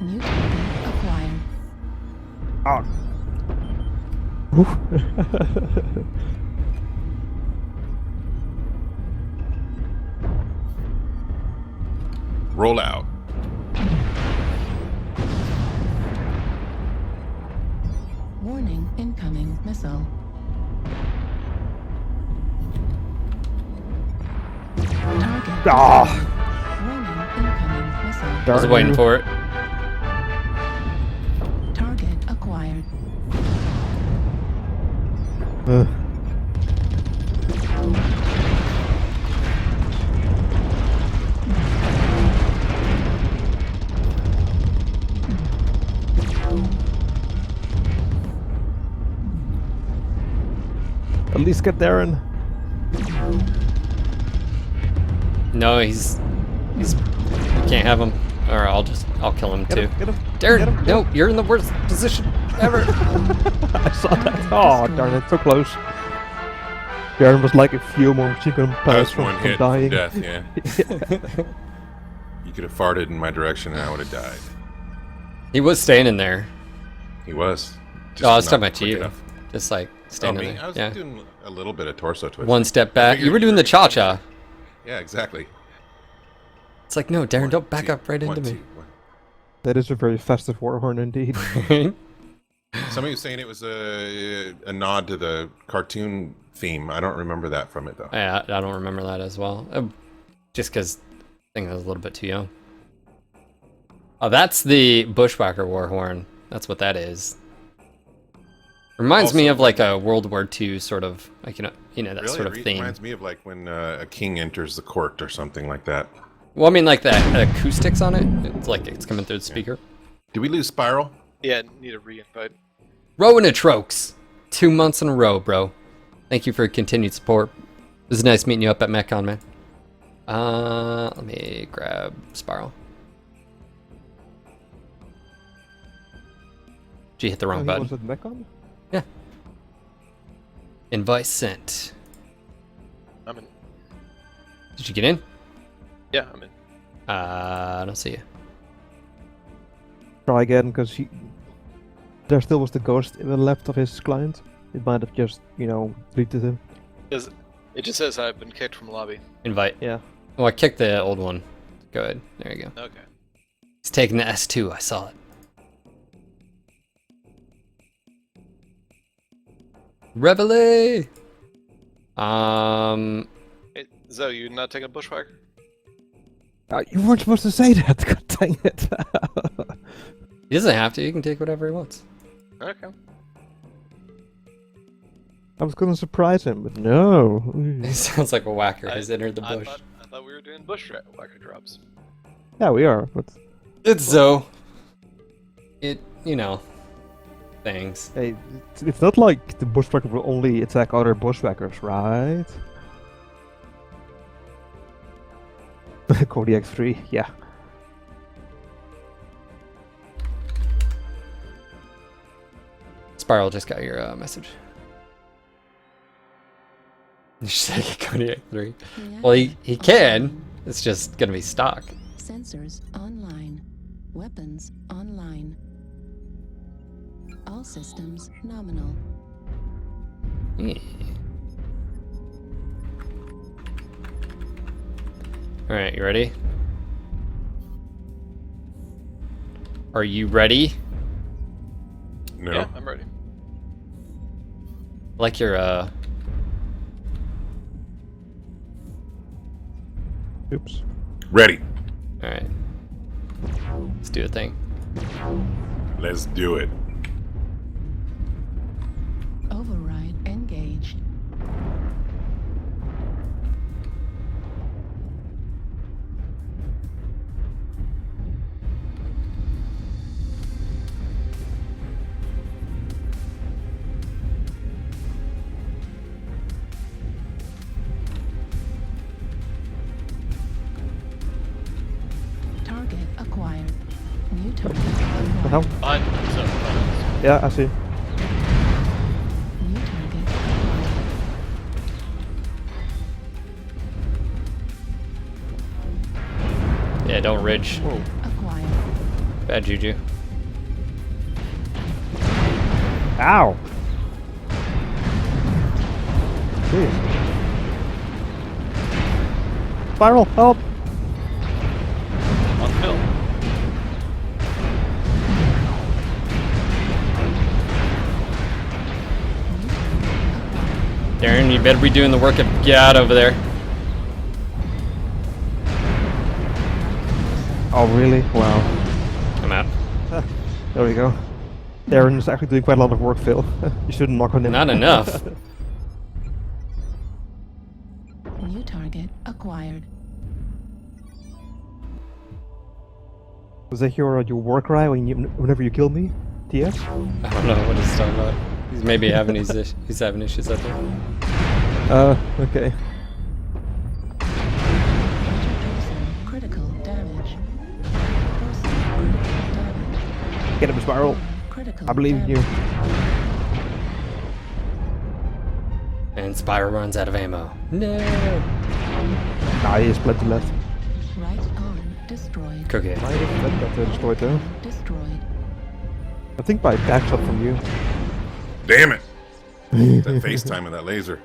New target acquired. Oh. Roll out. Warning, incoming missile. Target. Ah. Warning, incoming missile. I was waiting for it. Target acquired. At least get Darren. No, he's. You can't have him. Or I'll kill him too. Get him. Darren, Get him. no, you're in the worst position ever. I saw that. Oh, darn it, so close. Darren was like a few more machine gun That pellets was from one hit dying. from death, yeah. You could have farted in my direction and I would have died. He was standing there. He was. Just Oh, I was not talking about quick you. enough. Just like Oh, standing me? there. I was Yeah. doing a little bit of torso twist. One step back. You were doing the cha-cha. Yeah, exactly. It's like, no, Darren, One, don't back two, up right one, into two, one. That is a very festive war horn indeed. me. Somebody was saying it was a nod to the cartoon theme. I don't remember that from it though. Yeah, I don't remember that as well. Just because I think I was a little bit too young. Oh, that's the Bushwacker war horn. That's what that is. Reminds me Also- of like a World War II sort of, like, that Really? sort of It theme. reminds me of like when a king enters the court or something like that. Well, I mean, like that acoustics on it. It's like it's coming through the speaker. Did we lose Spiral? Yeah, need a re-invite. Rowan-a-Trokes. 2 months in a row, bro. Thank you for your continued support. It was nice meeting you up at MechCon, man. Let me grab Spiral. Did you hit the wrong Was button? it Mechon? Yeah. Invite sent. I'm in. Did you get in? Yeah, I'm in. I don't see you. Try again, because there still was the ghost left of his client. It might have just, deleted him. It just says I've been kicked from lobby. Invite. Yeah. Oh, I kicked the old one. Go ahead. There you go. Okay. He's taking the S2. I saw it. Reveille! Hey, Zoe, you not taking a Bushwacker? You weren't supposed to say that. God dang it. He doesn't have to. He can take whatever he wants. Okay. I was gonna surprise him, but no. He sounds like a whacker. Has entered the I bush. thought we were doing Bushwacker drops. Yeah, we are, but It's Zoe. Things. hey, it's not like the Bushwacker will only attack other Bushwackers, right? Kodiak 3, yeah. Spiral just got your message. You should take Kodiak 3. Well, he can. It's just gonna be stock. Sensors online. Weapons online. All systems nominal. Yeah. Alright, you ready? Are you ready? No. Yeah, I'm ready. Like your Oops. Ready. Alright. Let's do a thing. Let's do it. Override engaged. Target acquired. New target What the hell? acquired. Fine. So, Yeah, I see. New target acquired. Yeah, don't ridge. Whoa. Acquired. Bad juju. Ow! Jeez. Spiral, help! On the hill. Darren, you better be doing the work of get out over there. Oh, really? Wow. I'm out. There we go. Darren's actually doing quite a lot of work, Phil. You shouldn't knock on him. Not enough. New target acquired. Was that your war cry whenever you kill me? TS? I don't know what he's talking about. He's maybe having he's having issues out there. Okay. Critical damage. Critical damage. Get him, Spiral. Critical I believe in you. damage. And Spyro runs out of ammo. No. Nah, he has plenty left. Right arm destroyed. Cookie. Might have got destroyed though. Destroyed. I think by backshot from you. Damn it! That FaceTime of that laser.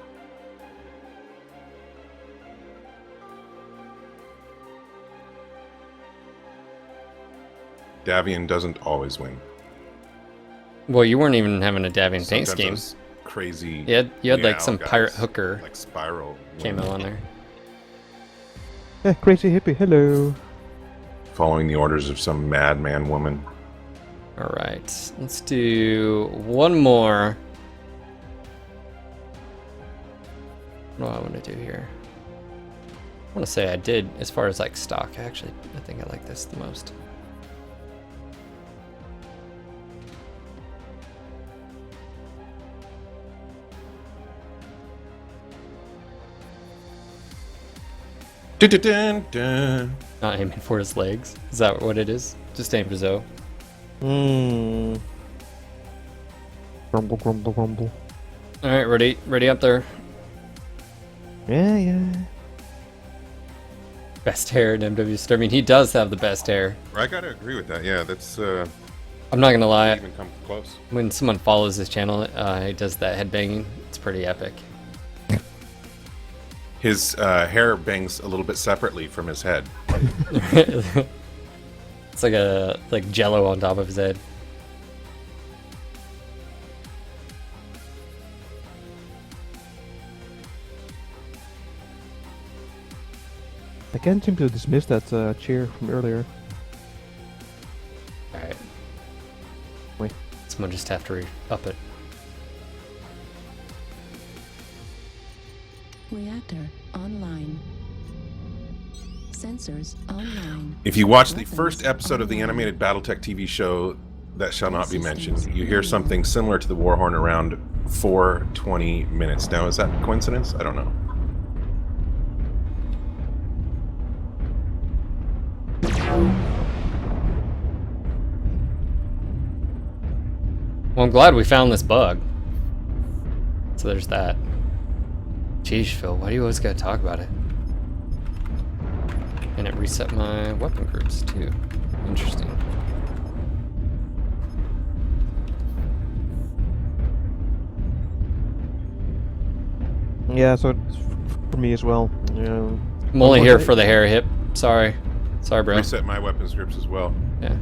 Davian doesn't always win. Well, you weren't even having a Davian Paint Sometimes scheme. those crazy. You had like meow some guys, pirate hooker like Spiral camo on there. Yeah, crazy hippie, hello. following the orders of some madman woman. All right, let's do one more. What do I want to do here? I want to say I did, as far as like stock, actually, I think I like this the most. Dun, dun, dun, dun. Not aiming for his legs. Is that what it is? Just aim for Zoe. Hmm. Grumble, grumble, grumble. All right, ready up there. Yeah, yeah. Best hair in MW. I mean, he does have the best hair. I gotta agree with that. Yeah, that's I'm not gonna lie. even come close. When someone follows his channel, he does that head banging. It's pretty epic. His hair bangs a little bit separately from his head. It's like jello on top of his head. I can't seem to dismiss that cheer from earlier. All right. Wait. Someone just have to up it. Reactor online. Sensors online. If you watch the first episode of the animated BattleTech TV show that shall not be mentioned, you hear something similar to the Warhorn around 4:20 minutes. Now, is that a coincidence? I don't know. Well, I'm glad we found this bug. So there's that. Jeez, Phil, why do you always gotta talk about it? And it reset my weapon groups too. Interesting. Yeah, so it's for me as well. Yeah. I'm only here for the hair hip. Sorry, bro. Reset my weapons grips as well. Yeah.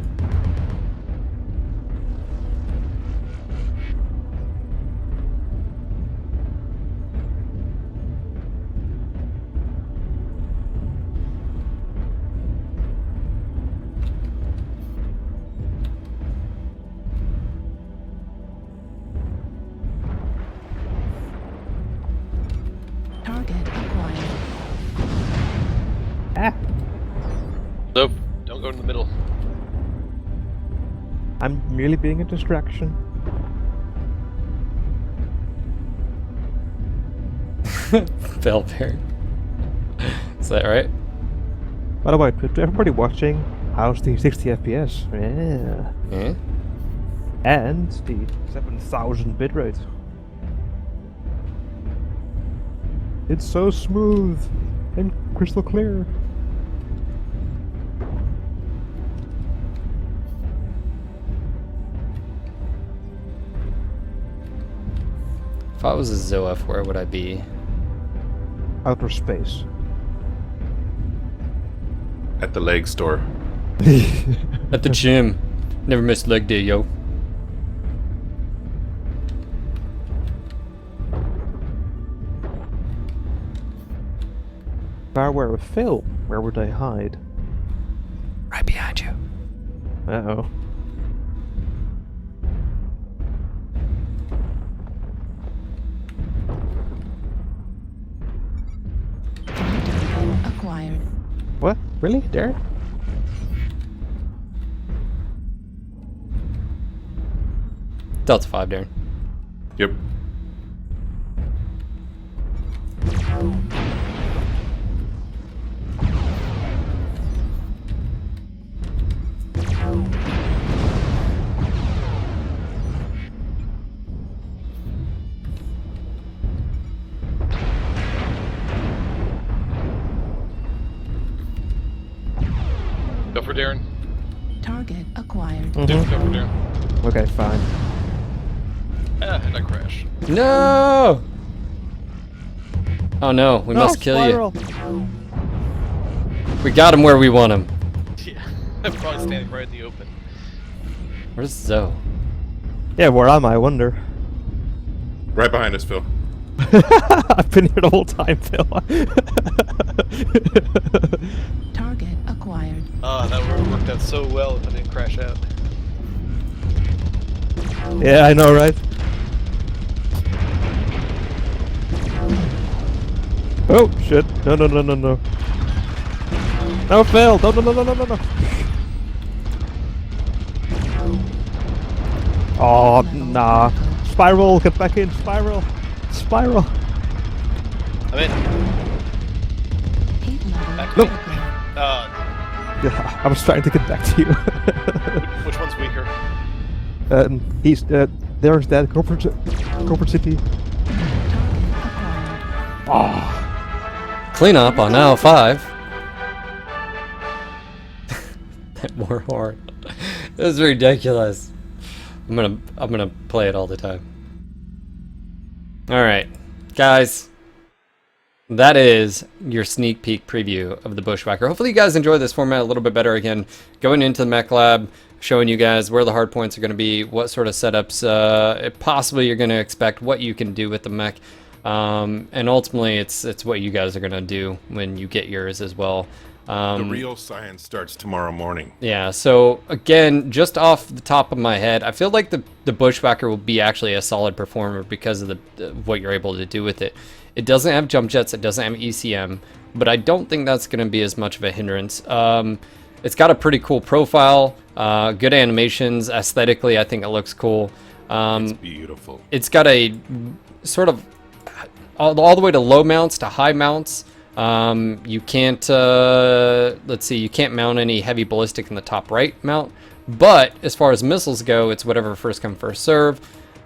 Target acquired. Ah! So, don't go in the middle. I'm merely being a distraction. Bell bear. Is that right? By the way, to everybody watching, how's the 60 FPS? Yeah. Yeah. And the 7000 bitrate. It's so smooth and crystal clear. If I was a Zoef, where would I be? Outer space. At the leg store. At the gym. Never missed leg day, yo. If I were a Phil, where would I hide? Right behind you. Uh-oh. Acquired. What? Really? There? Delta 5, Darren. Yep. Go for Darren. Target acquired. Dude, go for Darren. Okay, fine. Ah, and I crash. No! Oh no, we must kill spiral. you. We got him where we want him. Yeah, I'm probably standing right in the open. Where's Zoe? Yeah, where am I wonder? Right behind us, Phil. I've been here the whole time, Phil. Target acquired. Ah, that worked out so well if I didn't crash out. Yeah, I know, right? Oh, shit. No, no, no, no, no. No, Phil! No, no, no, no, no, no, no. Oh, nah. Spiral, get back in. Spiral. Spiral. I'm in. Heat level Back critical. Yeah, I was trying to get back to you. Which one's weaker? He's, there's that corporate city. Target acquired. Oh. Clean up on aisle 5. That war hard. This is ridiculous. I'm gonna play it all the time. Alright, guys. That is your sneak peek preview of the Bushwacker. Hopefully you guys enjoy this format a little bit better. Again, going into the Mech Lab, showing you guys where the hard points are going to be, what sort of setups possibly you're going to expect, what you can do with the mech. And ultimately, it's what you guys are going to do when you get yours as well. The real science starts tomorrow morning. Yeah, so again, just off the top of my head, I feel like the Bushwacker will be actually a solid performer because of what you're able to do with it. It doesn't have jump jets, it doesn't have ECM, but I don't think that's going to be as much of a hindrance. It's got a pretty cool profile, good animations, aesthetically I think it looks cool. It's beautiful. It's got a sort of all the way to low mounts to high mounts. You can't, let's see, you can't mount any heavy ballistic in the top right mount, but as far as missiles go, it's whatever first come first serve.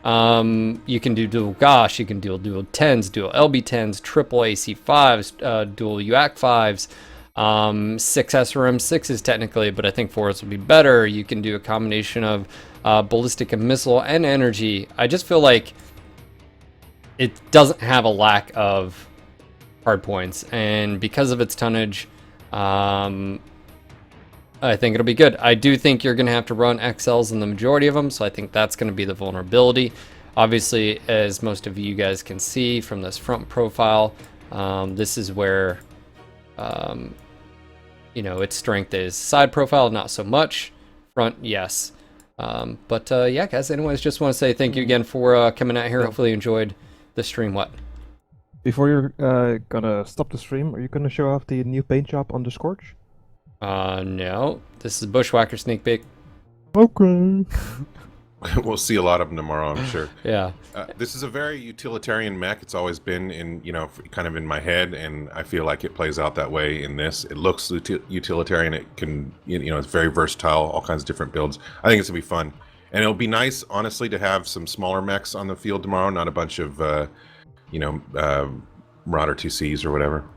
You can do dual Gosh, you can do dual 10s, dual LB10s, triple AC5s, dual UAC 5s, 6 SRM 6s technically, but I think 4s would be better. You can do a combination of ballistic and missile and energy. I just feel like it doesn't have a lack of hard points, and because of its tonnage, I think it'll be good. I do think you're going to have to run XLs in the majority of them, so I think that's going to be the vulnerability. Obviously, as most of you guys can see from this front profile, this is where, you know, its strength is. Side profile, not so much. Front, yes. Yeah, guys, anyways, just want to say thank you again for coming out here. Hopefully you enjoyed the stream. What? Before you're gonna stop the stream, are you gonna show off the new paint job on the Scorch? No. This is Bushwacker sneak peek. Okay. We'll see a lot of them tomorrow, I'm sure. Yeah. This is a very utilitarian mech. It's always been in, you know, kind of in my head, and I feel like it plays out that way in this. It looks utilitarian. It can, you know, it's very versatile, all kinds of different builds. I think it's gonna be fun. And it'll be nice, honestly, to have some smaller mechs on the field tomorrow, not a bunch of, Marauder 2Cs or whatever.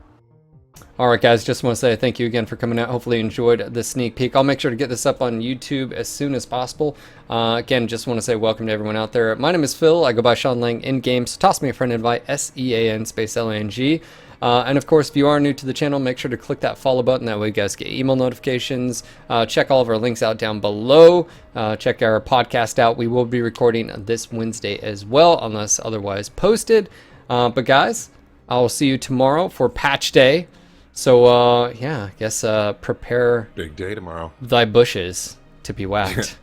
All right, guys, just want to say thank you again for coming out. Hopefully you enjoyed this sneak peek. I'll make sure to get this up on YouTube as soon as possible. Again, just want to say welcome to everyone out there. My name is Phil. I go by Sean Lang in games. Toss me a friend invite, SEAN space LANG. And of course, if you are new to the channel, make sure to click that follow button. That way you guys get email notifications. Check all of our links out down below. Check our podcast out. We will be recording this Wednesday as well, unless otherwise posted. But guys, I'll see you tomorrow for patch day. So, yeah, I guess prepare Big day tomorrow. thy bushes to be whacked. There's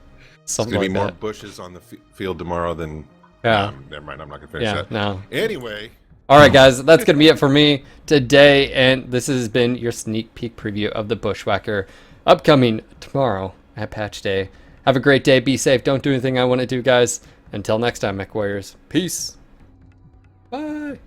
Something going to like be more that. bushes on the field tomorrow than... Yeah. Never mind, I'm not going to finish Yeah, that. no. Anyway... All right, guys, that's going to be it for me today. And this has been your sneak peek preview of the Bushwacker upcoming tomorrow at patch day. Have a great day. Be safe. Don't do anything I want to do, guys. Until next time, Mech Warriors. Peace. Bye.